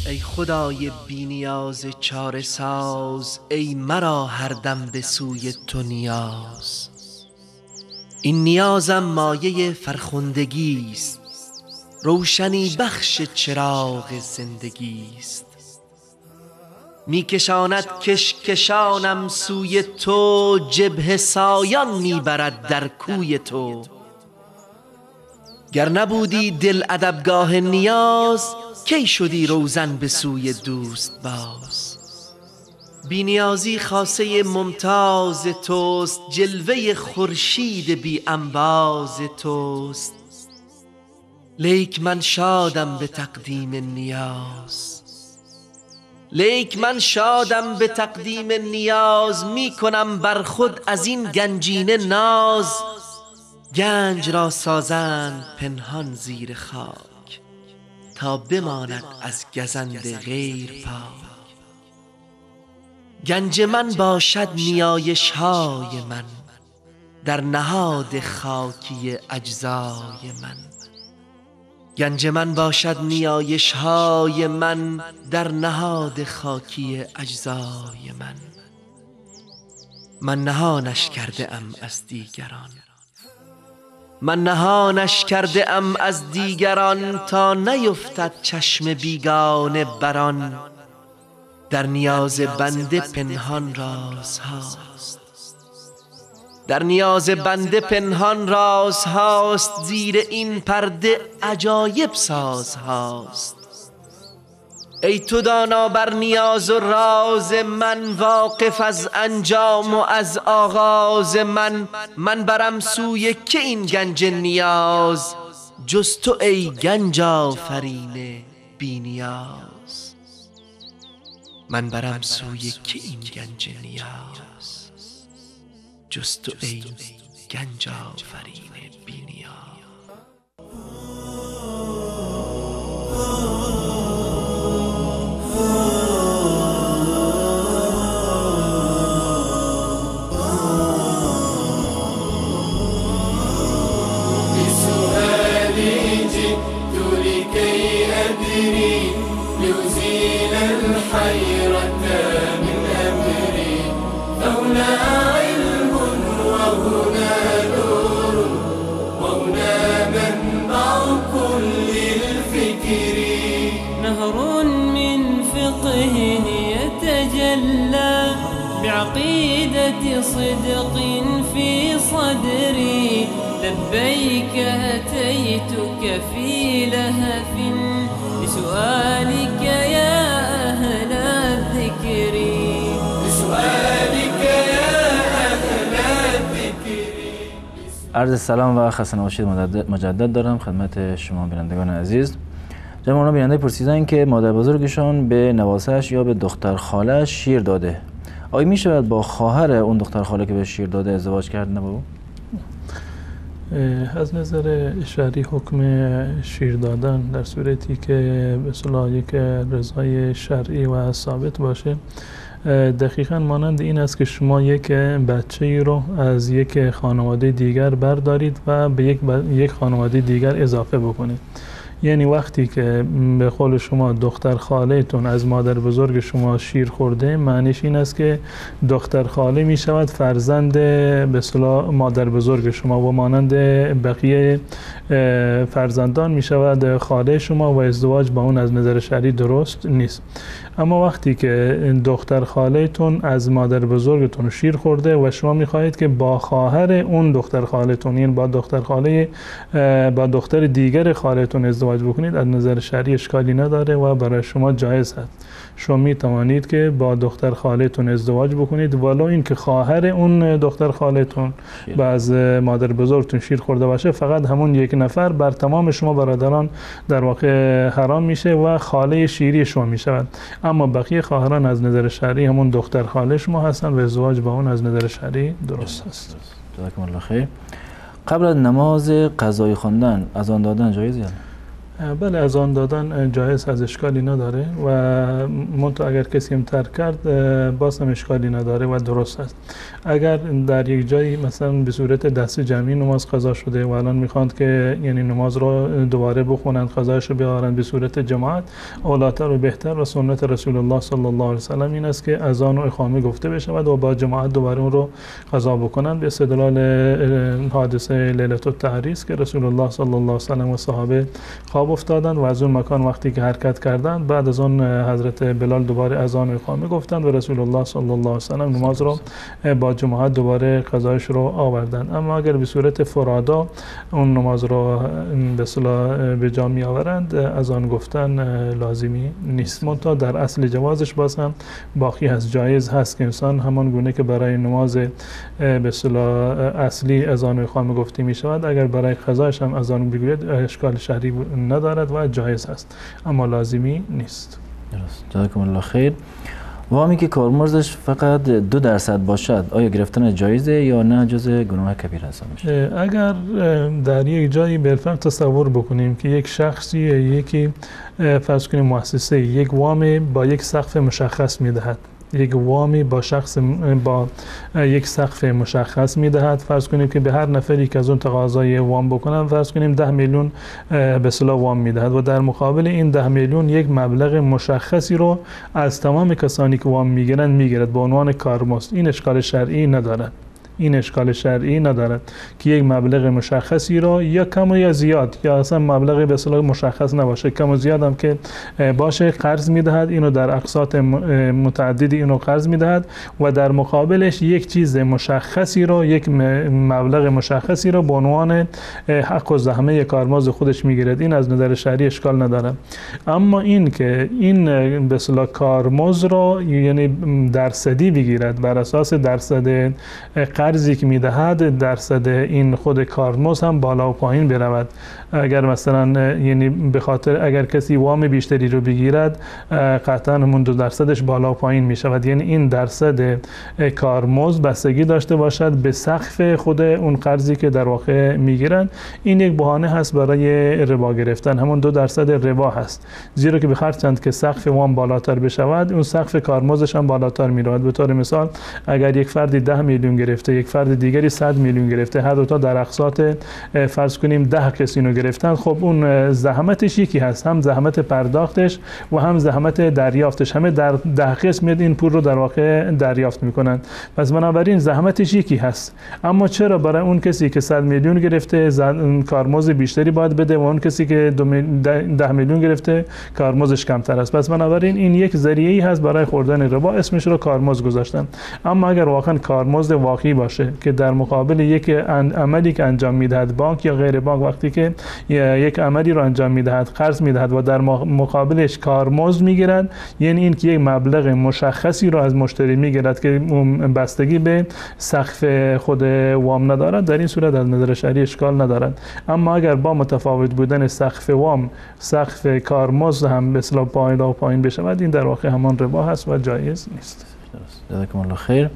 ای خدای بی‌نیاز چاره ساز، ای مرا هر دم به سوی تو نیاز. این نیازم مایه فرخندگی است، روشنی بخش چراغ زندگی است. میکشاند کشکشانم سوی تو، جبهه سایان میبرد در کوی تو. گر نبودی دل ادبگاه نیاز، کی شدی روزن به سوی دوست باز. بی نیازی خاصه ممتاز توست، جلوه خورشید بی انباز توست. لیک من شادم به تقدیم نیاز، لیک من شادم به تقدیم نیاز. می کنم بر خود از این گنجینه ناز، گنج را سازند پنهان زیر خاک، تا بماند از گزند غیر پاک. گنج من باشد نیایش های من، در نهاد خاکی اجزای من. گنج من باشد نیایش های من در نهاد خاکی اجزای من نهانش کرده ام از دیگران، من نهانش کرده ام از دیگران تا نیفتد چشم بیگانه بران. در نیاز بنده پنهان راز هاست، در نیاز بنده پنهان راز هاست، زیر این پرده عجایب ساز هاست. ای تو دانا بر نیاز و راز من، واقف از انجام و از آغاز من برم سوی که این گنج نیاز، جز تو ای گنج آفرین بی نیاز. من برم سوی که این گنج نیاز، جز تو ای گنج آفرین بی نیاز. ليزيل الحيرة من أمري، فهنا علم وهنا نور وهنا منبع كل الفكر. نهر من فقه يتجلى بعقيدة صدق في صدري، لبيك أتيتك في لهف بسؤالك يا أهل الذكر، بسؤالك يا أهل الذكر. عرض سلام و خسته نباشید مجدد دارم خدمت شما بینندگان عزیز. جناب بیننده پرسیدن که مادر بزرگشان به نواسش یا به دختر خالش شیر داده، آیا می شود با خواهر اون دختر خاله که به شیر داده ازدواج کرد نبود؟ از نظر شرعی حکم شیر دادن در صورتی که به اصطلاح یک رضای شرعی و ثابت باشه، دقیقاً مانند این است که شما یک بچه‌ای رو از یک خانواده دیگر بردارید و به یک خانواده دیگر اضافه بکنید. یعنی وقتی که به قول شما دختر خاله‌تون از مادر بزرگ شما شیر خورده، معنیش این است که دختر خاله می شود فرزند به اصطلاح مادر بزرگ شما و مانند بقیه فرزندان می شود خاله شما و ازدواج با اون از نظر شرعی درست نیست. اما وقتی که دختر خاله‌تون از مادر بزرگتون شیر خورده و شما می‌خواهید که با خواهر اون دختر خاله‌تون، یعنی با دختر دیگر خاله‌تون ازدواج بکنید، از نظر شرعی اشکالی نداره و برای شما جایز است. شما می توانید که با دختر خاله‌تون ازدواج بکنید ولو اینکه خواهر اون دختر خاله‌تون با از مادر بزرگتون شیر خورده باشه، فقط همون یک نفر بر تمام شما برادران در واقع حرام میشه و خاله شیری شما میشود. اما بقیه خواهران از نظر شرعی همون دختر خاله شما هستن و ازدواج با اون از نظر شرعی درست است. جزاکم الله خیر. قبل از نماز قضایی خواندن اذان دادن جایزه؟ بله، اذان دادن جایز، از اشکالی نداره و منتها اگر کسی هم ترک کرد باز هم اشکالی نداره و درست است. اگر در یک جایی مثلا به صورت دست جمعی نماز قضا شده و الان میخواند که یعنی نماز رو دوباره بخونند، قضایش رو بیارند به صورت جماعت، اولاتر و بهتر و سنت رسول الله صلی الله علیه و سلم این است که اذان و اقامه گفته بشود و با جماعت دوباره اون رو قضا بکنند، به استدلال حادثه لیلة التحریس که رسول الله صلی الله علیه و سلم و صحابه خواب افتادند و از اون مکان وقتی که حرکت کردند، بعد از اون حضرت بلال دوباره اذان و اقامه گفتند و رسول الله صلی الله علیه و سلم نماز رو با جماعت دوباره قضایش رو آوردند. اما اگر به صورت فرادا اون نماز رو به اصطلاح به جا می آورند، اذان گفتن لازمی نیست. منتها در اصل جوازش باز هم باقی هست، جایز هست که انسان همان گونه که برای نماز به اصطلاح اصلی اذان و اقامه گفته می شود، اگر برای قضایش هم اذان بگوید اشکال شرعی ندارد و جایز است، اما لازمی نیست. درست. جزاکم الله خیر. وامی که کارمزدش فقط 2% باشد، آیا گرفتن جایزه یا نه جزء گناه کبیر حساب میشه؟ اگر در یک جایی بالفرض تصور بکنیم که یک شخصی یکی فرض کنیم مؤسسه یک وام با یک سقف مشخص میدهد، یک وامی با شخص با یک سقف مشخص میدهد. فرض کنیم که به هر نفری که از اون تقاضای وام بکنن، فرض کنیم 10 میلیون به اصطلاح وام میدهد و در مقابل این 10 میلیون یک مبلغ مشخصی رو از تمام کسانی که وام میگیرد به عنوان کارمزد. این اشکال شرعی ندارد. این اشکال شرعی ندارد که یک مبلغ مشخصی را یا کم و یا زیاد یا اصلا مبلغ به اصطلاح مشخص نباشه، کم و زیاد هم که باشه، قرض میدهد. اینو در اقساط متعددی اینو قرض میدهد و در مقابلش یک چیز مشخصی را، یک مبلغ مشخصی را به عنوان حق و زحمه کارمزد خودش میگیرد. این از نظر شرعی اشکال نداره. اما این که این به اصطلاح کارمزد را یعنی درصدی بگیرد، بر اساس درصد قرضی که میدهد درصد این خود کارمزد هم بالا و پایین برود. اگر مثلا یعنی به خاطر اگر کسی وام بیشتری رو بگیرد، قطعا همون 2% بالا و پایین می شود. یعنی این درصد کارمزد بستگی داشته باشد به سقف خود اون قرضی که در واقع میگیرند. این یک بهانه هست برای ربا گرفتن، همون 2% ربا هست. زیرا که به هر چند که سقف وام بالاتر بشود، اون سقف کارمزدش هم بالاتر می رود. به طور مثال اگر یک فردی 10 میلیون گرفته، یک فرد دیگری 100 میلیون گرفته، هر دو تا در اقساط فرض کنیم 10 کسی رو گرفتن، خب اون زحمتش یکی هست، هم زحمت پرداختش و هم زحمت دریافتش، همه در 10 قسم این پول رو در واقع دریافت میکنن. پس بنابراین زحمتش یکی هست. اما چرا برای اون کسی که 100 میلیون گرفته کارمزد بیشتری باید بده و اون کسی که 10 میلیون گرفته کارمزدش کمتر است؟ پس بنابراین این یک ذریعه‌ای هست برای خوردن ربا، اسمش رو کارمزد گذاشتن. اما اگر واقعا کارمزد واقعی باشه که در مقابل یک عملی که انجام میدهد بانک یا غیر بانک، وقتی که یک عملی رو انجام میدهد، قرض میدهد و در مقابلش کارمزد میگیرد، یعنی این که یک مبلغ مشخصی رو از مشتری میگیرد که بستگی به سقف خود وام ندارد، در این صورت از نظر شرعی اشکال ندارد. اما اگر با متفاوت بودن سقف وام سقف کارمزد هم به اصطلاح بالا و پایین بشود، این در واقع همان ربا هست و جایز نیست. جزاکم الله خیر.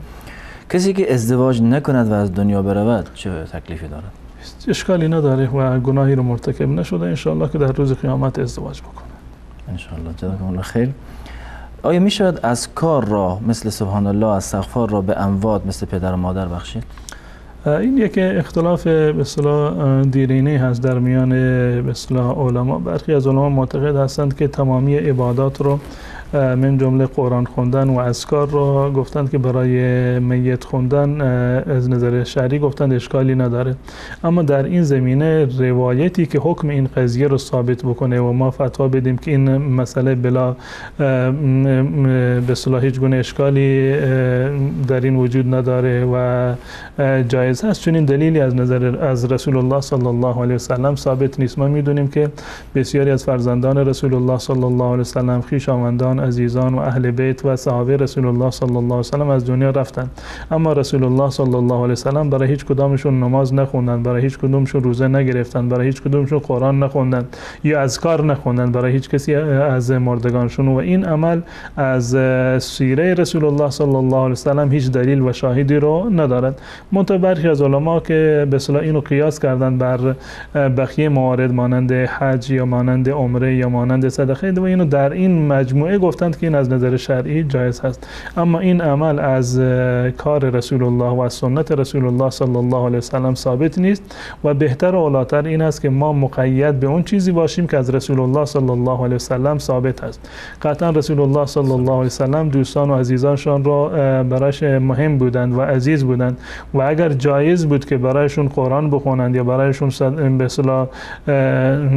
کسی که ازدواج نکند و از دنیا برود چه تکلیفی دارد؟ اشکالی نداره و گناهی رو مرتکب نشده، انشاءالله که در روز قیامت ازدواج بکنه. انشاءالله. جزاکم الله خیر. آیا می شود از کار را مثل سبحان الله، استغفار را به اموات مثل پدر و مادر بخشید؟ این یک اختلاف به اصطلاح دیرینه هست در میان به اصطلاح علما. برخی از علما معتقد هستند که تمامی عبادات رو من جمله قرآن خوندن و اذکار رو گفتند که برای میت خوندن از نظر شرعی گفتند اشکالی نداره. اما در این زمینه روایتی که حکم این قضیه رو ثابت بکنه و ما فتوا بدیم که این مسئله بلا به اصطلاح هیچ گونه اشکالی در این وجود نداره و جایز هست، چون این دلیلی از رسول الله صلی الله علیه و سلم ثابت نیست. ما میدونیم که بسیاری از فرزندان رسول الله صلی الله علیه و سلم، خویشاوندان، عزیزان و اهل بیت و صحابه رسول الله صلی الله علیه و سلم از دنیا رفتن، اما رسول الله صلی الله علیه و سلم برای هیچ کدامشون نماز نخوندن، برای هیچ کدومشون روزه نگرفتن، برای هیچ کدومشون قرآن نخوندن یا اذکار نخوندن برای هیچ کسی از مردگانشون. و این عمل از سیره رسول الله صلی الله علیه و سلم هیچ دلیل و شاهدی رو ندارد. منتها برخی از علما که به اصطلاح اینو قیاس کردن بر بقیه موارد مانند حج یا مانند عمره یا مانند صدقه و اینو در این مجموعه گفتند که این از نظر شرعی جایز هست. اما این عمل از کار رسول الله و از سنت رسول الله صلی الله علیه و سلم ثابت نیست و بهتر و اولاتر این است که ما مقید به اون چیزی باشیم که از رسول الله صلی الله علیه و سلم ثابت است. قطعا رسول الله صلی الله علیه و سلم دوستان و عزیزانشان را برایش مهم بودند و عزیز بودند و اگر جایز بود که برایشون قرآن بخونند یا برایشون به اصطلاح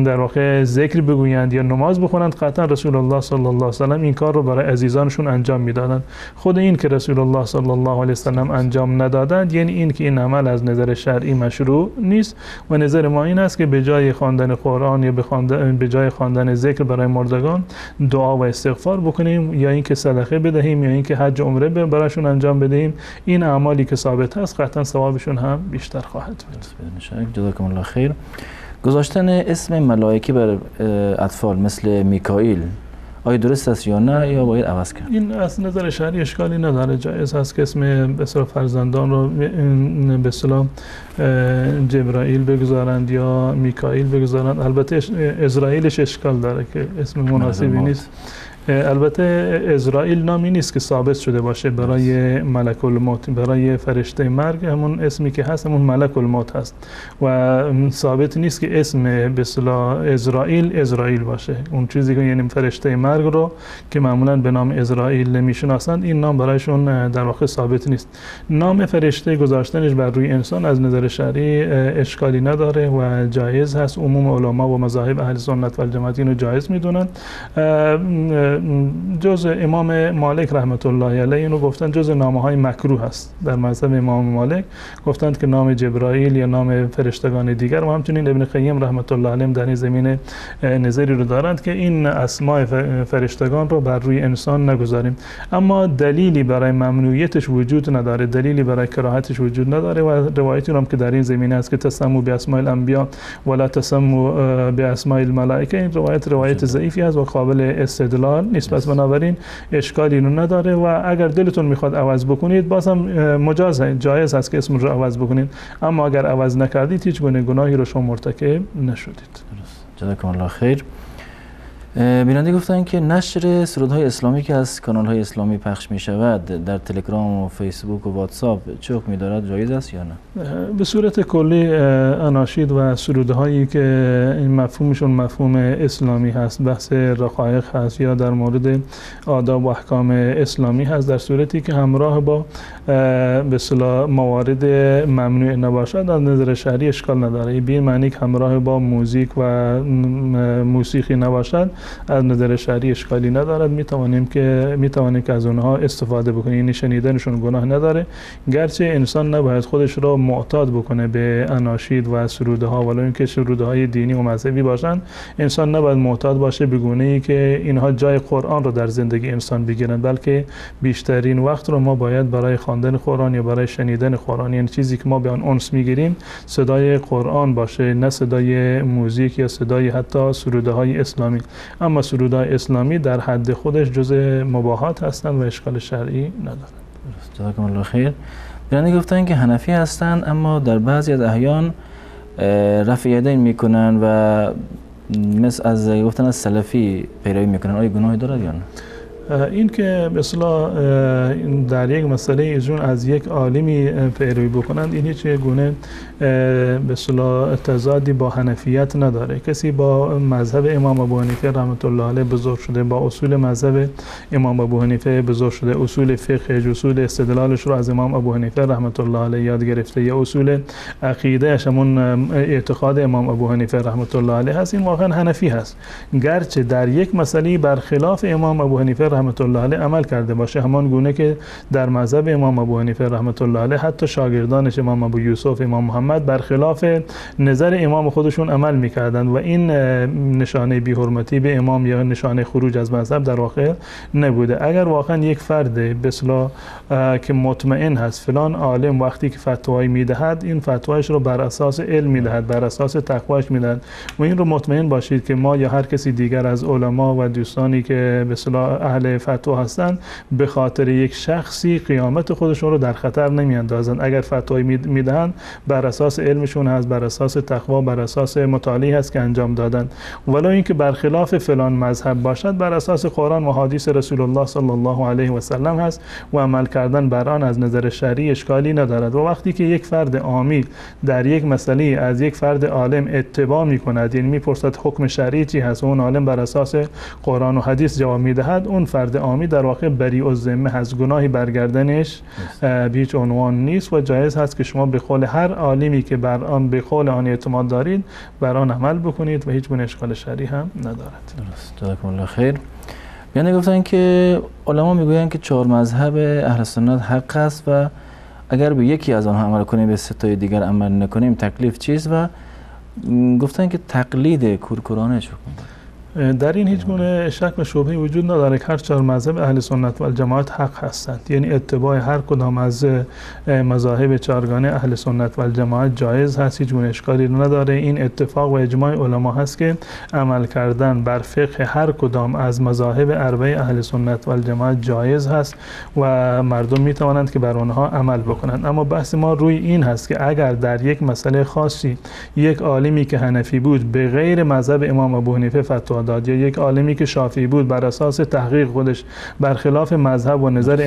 در واقع ذکر بگویند یا نماز بخونند، قطعا رسول الله صلی الله علیه و سلم این کار رو برای عزیزانشون انجام میدادند. خود این که رسول الله صلی الله علیه و سلم انجام ندادند یعنی این که این عمل از نظر شرعی مشروع نیست و نظر ما این است که به جای خواندن قرآن یا به جای خواندن ذکر برای مردگان دعا و استغفار بکنیم یا اینکه صدقه بدهیم یا اینکه حج و عمره براشون انجام بدهیم. این اعمالی که ثابت است قطعا ثوابشون هم بیشتر خواهد بود. جزاکم الله خیر. گذاشتن اسم ملائکه بر اطفال مثل میکائیل آیا درست است یا نه یا باید عوض کرد؟ این از نظر شرعی اشکالی نداره، جایز است که اسم به اصطلاح فرزندان رو به اصطلاح جبرائیل بگذارند یا میکائیل بگذارند. البته اسرائیلش اشکال داره که اسم مناسبی نیست. البته اسرائیل نامی نیست که ثابت شده باشه برای ملک الموت، برای فرشته مرگ همون اسمی که هست همون ملک الموت هست و ثابت نیست که اسم به اصطلاح اسرائیل باشه. اون چیزی که یعنی فرشته مرگ رو که معمولا به نام اسرائیل میشناسند این نام برایشون در واقع ثابت نیست. نام فرشته گذاشتنش بر روی انسان از نظر شرعی اشکالی نداره و جایز هست. عموم علما و مذاهب اهل سنت و الجماعت اینو جایز میدونن. جز امام مالک رحمت الله علیه اینو گفتن جز نامه‌های مکروه هست. در مذهب امام مالک گفتند که نام جبرائیل یا نام فرشتگان دیگر و همچنین ابن قیم رحمت الله علیه در این زمینه نظری رو دارند که این اسماء فرشتگان رو بر روی انسان نگذاریم. اما دلیلی برای ممنوعیتش وجود نداره، دلیلی برای کراهتش وجود نداره و روایتی رو هم که در این زمینه است که تسموا باسماء الانبیاء ولا تسموا باسماء الملائکه، این روایت ضعیفی است و قابل استدلال نیست. پس بنابراین اشکالی رو نداره و اگر دلتون میخواد عوض بکنید بازم مجازه جایز است که اسم رو عوض بکنید، اما اگر عوض نکردید هیچ گونه گناهی رو شما مرتکب نشدید. جزاکم الله خیر. بیننده گفتن که نشر سرودهای اسلامی که از کانال‌های اسلامی پخش می شود در تلگرام و فیسبوک و واتساپ چه حکمی دارد، جایز است یا نه؟ به صورت کلی اناشید و سرودهایی که این مفهومشون مفهوم اسلامی هست، بحث رقایق هست یا در مورد آداب و احکام اسلامی هست، در صورتی که همراه با به اصطلاح موارد ممنوع نباشد از نظر شرعی اشکال نداره. به این معنی که همراه با موزیک و موسیقی نباشد از نظر شرعی اشکالی ندارد. میتوانیم که از اونها استفاده بکنیم، یعنی شنیدنشون گناه نداره، گرچه انسان نباید خودش را معتاد بکنه به اناشید و سروده ها، ولو اینکه سروده های دینی و مذهبی باشند. انسان نباید معتاد باشه به گونه‌ای که اینها جای قرآن رو در زندگی انسان بگیرن، بلکه بیشترین وقت رو ما باید برای خواندن قرآن یا برای شنیدن قرآن، یعنی چیزی که ما به آن انس میگیریم صدای قرآن باشه، نه صدای موزیک یا صدای حتی سروده های اسلامی. اما سرودهای اسلامی در حد خودش جزء مباحات هستند و اشکال شرعی ندارند. جزاکم الله خیر. بیننده گفتن که حنفی هستند اما در بعضی از احیان رفع یدین میکنن و مثل از گفتن از سلفی پیروی میکنن، آیا گناهی دارد یا نه؟ این که به اصطلاح در یک مسئله ایشون از یک عالمی پیروی بکنند این هیچ گونه به اصطلاح تضادی با حنفیت نداره. کسی با مذهب امام ابو حنیفه رحمت الله علیه بزرگ شده، با اصول مذهب امام ابو حنیفه بزرگ شده، اصول فقه، اصول استدلالش رو از امام ابو حنیفه رحمت الله علیه یاد گرفته، یا اصول عقیده همون اعتقاد امام ابو حنیفه رحمت الله علیه هست، این واقعا حنفی هست، گرچه در یک مسئله برخلاف امام ابو حنیفه رحمت الله علیه عمل کرده باشه، همان گونه که در مذهب امام ابو حنیفه رحمت الله علیه حتی شاگردانش امام ابو یوسف، امام محمد برخلاف نظر امام خودشون عمل میکردند و این نشانه بی‌حرمتی به امام یا نشانه خروج از مذهب در واقع نبوده. اگر واقعا یک فرد به اصطلاح که مطمئن هست فلان عالم وقتی که فتوایی میدهد این فتوایش رو بر اساس علم میدهد، بر اساس تقواش میدهد و این رو مطمئن باشید که ما یا هر کسی دیگر از علما و دوستانی که به اصطلاح اهل فتوا هستند به خاطر یک شخصی قیامت خودشون رو در خطر نمیاندازند. اگر فتوایی میدهند بر اساس علمشون هست، بر اساس تقوا، بر اساس مطالعه هست که انجام دادن، ولو اینکه برخلاف فلان مذهب باشد بر اساس قرآن و حدیث رسول الله صلی الله علیه و سلم هست و عمل کردن بر آن از نظر شرعی اشکالی ندارد. و وقتی که یک فرد عامی در یک مسئله از یک فرد عالم اتباع میکند، یعنی میپرسد حکم شرعی چی هست و اون عالم بر اساس قرآن و حدیث جواب میدهد، اون فرد عامی در واقع بریء الذمه هست، گناهی برگردنش به هیچ عنوان نیست و جایز هست که شما به قول هر عالمی که بر آن به قول آن اعتماد دارید بر آن عمل بکنید و هیچ گونه اشکال شرعی هم ندارد. درست. جزاکم الله خیر. یعنی گفتن که علما میگویند که 4 مذهب اهل سنت حق است و اگر به یکی از آنها عمل کنیم به 3 دیگر عمل نکنیم تکلیف چیست و گفتن که تقلید کورکورانه چه حکم؟ در این هیچ گونه شک و شبهه وجود نداره که هر 4 مذهب اهل سنت و الجماعت حق هستند، یعنی اتباع هر کدام از مذاهب 4گانه اهل سنت و الجماعت جایز هست، هیچ گونه اشکالی نداره. این اتفاق و اجماع علما هست که عمل کردن بر فقه هر کدام از مذاهب 4 اهل سنت و الجماعت جایز هست و مردم می توانند که بر آنها عمل بکنند. اما بحث ما روی این هست که اگر در یک مسئله خاصی یک عالمی که حنفی بود به غیر مذهب امام ابو حنیفه فتوا داد، یا یک عالمی که شافعی بود بر اساس تحقیق خودش برخلاف مذهب و نظر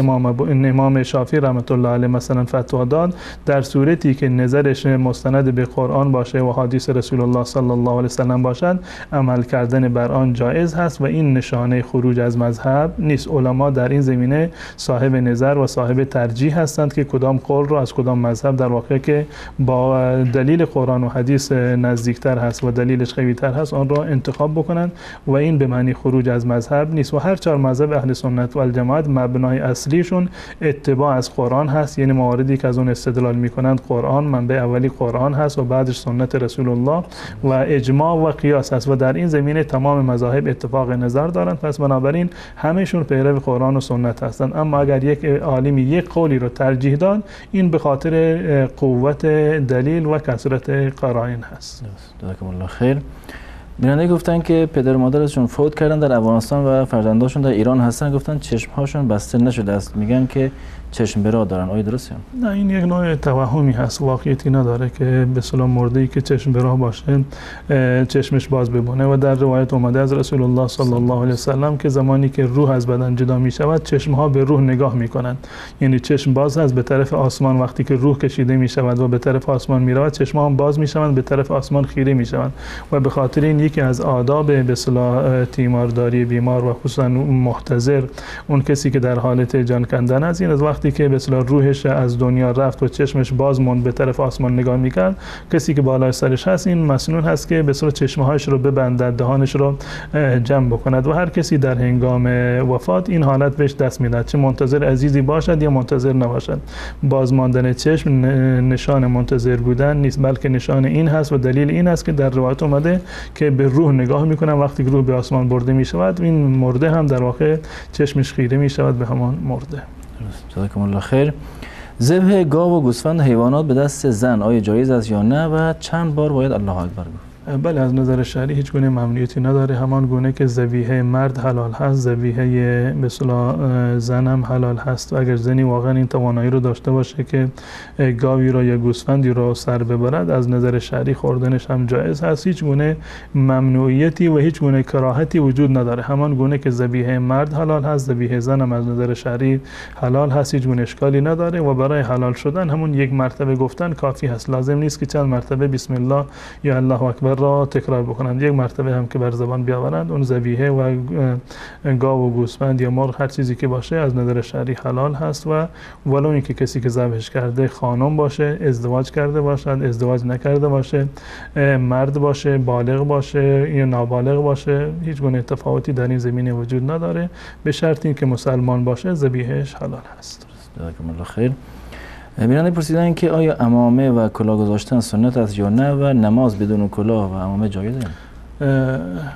امام شافعی رحمت الله علیه مثلا فتوا داد، در صورتی که نظرش مستند به قرآن باشه و حدیث رسول الله صلی الله علیه وسلم باشد، عمل کردن بر آن جایز هست و این نشانه خروج از مذهب نیست. علما در این زمینه صاحب نظر و صاحب ترجیح هستند که کدام قول رو از کدام مذهب در واقع که با دلیل قرآن و حدیث نزدیکتر هست و دلیلش قوی‌تر هست آن را انتخاب بکنند و این به معنی خروج از مذهب نیست. و هر چهار مذهب اهل سنت و الجماعت مبنای اصلیشون اتباع از قرآن هست، یعنی مواردی که از اون استدلال میکنند قرآن، منبع اولی قرآن هست و بعدش سنت رسول الله و اجماع و قیاس هست و در این زمینه تمام مذاهب اتفاق نظر دارند. پس بنابراین همهشون پیرو قرآن و سنت هستند. اما اگر یک عالمی یک قولی رو ترجیح داد، این به خاطر قوت دلیل و کثرت قرائن هست. جزاکم الله خیر. بیننده گفتن که پدر و مادرشون فوت کردن در افغانستان و فرزنداشون در ایران هستن، گفتن چشمهاشون بسته نشده است، میگن که چشم برا دارن. آیا درسته؟ نه، این یک نوع توهمی هست، واقعیتی نداره که به اصطلاح مرده‌ای که چشم برا باشه چشمش باز بمونه. و در روایت اومده از رسول الله صلی الله علیه وسلم که زمانی که روح از بدن جدا می شود چشمها به روح نگاه میکنند، یعنی چشم باز هست به طرف آسمان. وقتی که روح کشیده می شود و به طرف آسمان می رود چشمها هم باز می شوند، به طرف آسمان خیره می شوند. و به خاطر این یکی از آداب به اصطلاح تیمارداری بیمار و خصوصا محتضر، اون کسی که در حالت جان کندن است، این از وقتی که به اصطلاح روحش از دنیا رفت و چشمش باز موند به طرف آسمان نگاه میکرد، کسی که بالای سرش هست این مسنون هست که به اصطلاح چشمهایش رو ببندد، دهانش رو جمع بکند. و هر کسی در هنگام وفات این حالت بهش دست میدهد، چه منتظر عزیزی باشد یا منتظر نباشد. باز ماندن چشم نشان منتظر بودن نیست، بلکه نشان این هست و دلیل این هست که در روایت اومده که به روح نگاه میکنن، وقتی که روح به آسمان برده میشود این مرده هم در واقع چشمش خیره میشود به همان مرده. جزاکم الله خیر. ذبح گاو و گوسفند حیوانات به دست زن آیا جایز است یا نه و چند بار باید الله اکبر گفت؟ بله، از نظر شرعی هیچ گونه ممنوعیتی نداره، همان گونه که ذبیحه مرد حلال هست ذبیحه به اصطلاح زن هم حلال هست. و اگر زنی واقعا این توانایی رو داشته باشه که گاوی را یا گوسفندی را سر ببرد، از نظر شرعی خوردنش هم جایز هست، هیچ گونه ممنوعیتی و هیچ گونه کراهتی وجود نداره. همان گونه که ذبیحه مرد حلال هست ذبیحه زن هم از نظر شرعی حلال هست، هیچ گونه اشکالی نداره. و برای حلال شدن همون یک مرتبه گفتن کافی هست، لازم نیست که چند مرتبه بسم الله یا الله اکبر را تکرار بکنند. یک مرتبه هم که بر زبان بیاورند اون ذبیحه و گاو و گوسفند یا مرغ هر چیزی که باشه از نظر شرعی حلال هست. و ولو اینکه کسی که ذبحش کرده خانم باشه، ازدواج کرده باشد، ازدواج نکرده باشه، مرد باشه، بالغ باشه یا نابالغ باشه، هیچ گونه تفاوتی در این زمینه وجود نداره، به شرط اینکه مسلمان باشه ذبیحهش حلال هست. جزاکم الله خیر. بیننده پرسیدن که آیا عمامه و کلاه گذاشتن سنت است یا نه و نماز بدون کلاه و عمامه جایزه؟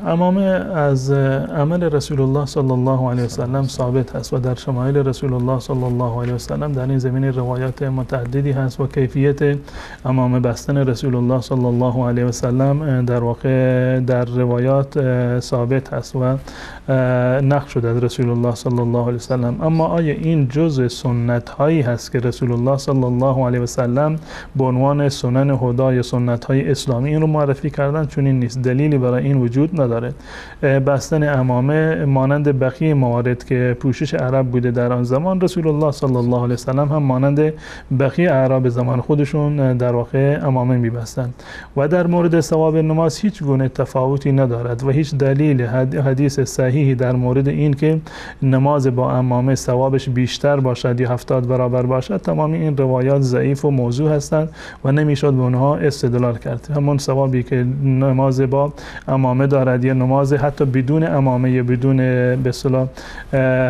عمامه از عمل رسول الله صلی الله علیه وسلم ثابت است و در شمایل رسول الله صلی الله علیه وسلم در این زمینه روایات متعددی هست و کیفیت عمامه بستن رسول الله صلی الله علیه وسلم در واقع در روایات ثابت است و نقل شده از رسول الله صلی الله علیه وسلم. اما آیا این جزء سنت هایی هست که رسول الله صلی الله علیه وسلم به عنوان سنن هدا یا سنت های اسلامی این رو معرفی کردن؟ چون این نیست، دلیلی برای این وجود نداره. بستن عمامه مانند بقیه موارد که پوشش عرب بوده در آن زمان، رسول الله صلی الله علیه وسلم هم مانند بقیه اعراب زمان خودشون در واقع عمامه میبستند. و در مورد ثواب نماز هیچ گونه تفاوتی ندارد و هیچ دلیل حدیث صحیحی در مورد این که نماز با عمامه ثوابش بیشتر باشد یا 70 برابر باشد، تمامی این روایات ضعیف و موضوع هستند و نمیشد به اونها استدلال کرد. همون ثوابی که نماز با عمامه دارد یا نماز حتی بدون عمامه یا بدون به اصطلاح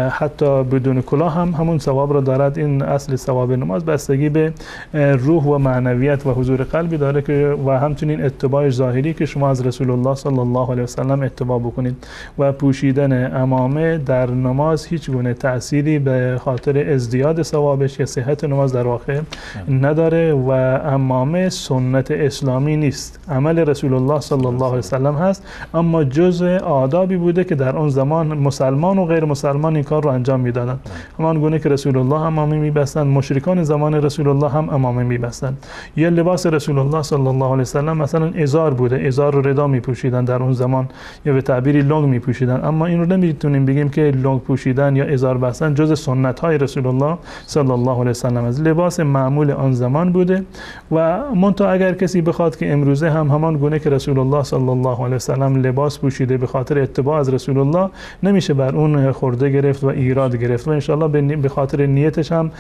حتی بدون کلاه هم همون ثواب را دارد. این اصل ثواب نماز بستگی به روح و معنویت و حضور قلبی داره که و همچنین اتباع ظاهری که شما از رسول الله صلی الله علیه وسلم اتباع بکنید. و پوشیدن عمامه در نماز هیچ گونه تأثیری به خاطر ازدیاد ثوابش یا صحت نماز در واقع نداره و عمامه سنت اسلامی نیست، عمل رسول الله صلی الله علیه وسلم هست، اما جزء آدابی بوده که در اون زمان مسلمان و غیر مسلمان این کار رو انجام میدادند. همان گونه که رسول الله عمامه میبستند، مشرکان زمان رسول الله هم عمامه میبستند. یه لباس رسول الله صلی الله علیه و سلم مثلا ازار بوده، ازار رو ردا میپوشیدن در اون زمان، یا به تعبیری لنگ میپوشیدن. اما این رو نمیتونیم بگیم که لنگ پوشیدن یا ازار بستن جز سنت های رسول الله صلی الله علیه و سلم از لباس معمول آن زمان بوده. و منتها اگر کسی بخواد که امروزه هم همان گونه که رسول الله صلی الله علیه و سلم لباس پوشیده به خاطر اتباع از رسول الله، نمیشه بر اون خورده گرفت و ایراد گرفت و انشالله به خاطر نیتش هم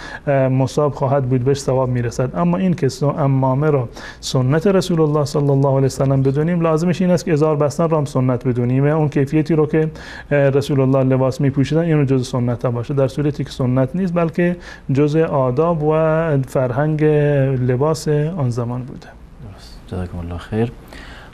مصاب خواهد بود، بهش ثواب میرسد. اما این که عمامه را سنت رسول الله صلی الله علیه و سلم بدونیم، لازمش این است که ازار بستن را هم سنت بدونیم و اون کیفیتی رو که رسول الله لباس میپوشیدن این رو جز سنت باشه، در صورتی که سنت نیست بلکه جز آداب و فرهنگ لباس آن زمان بوده. درست. جزاکم الله خیر.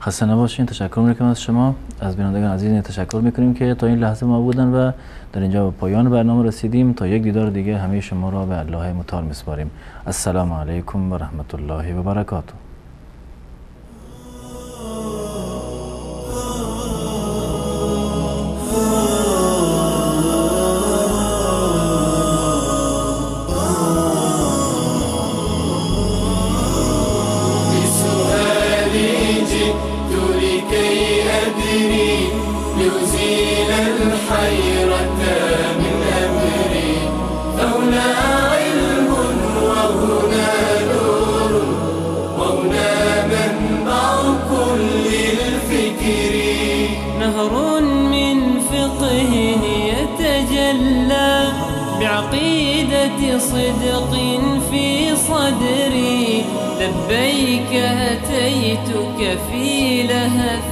خسته نباشین. تشکر میکنم از شما. از بینندگان عزیز تشکر میکنیم که تا این لحظه ما بودن و در اینجا به پایان برنامه رسیدیم. تا یک دیدار دیگه همه شما را به الله متعال میسپاریم. السلام علیکم و رحمت الله و برکاته. لأزيل الحيرة من أمري، فهنا علم وهنا نور وهنا منبع كل الفكر. نهر من فقه يتجلى بعقيدة صدق في صدري، لبيك أتيتك في لهف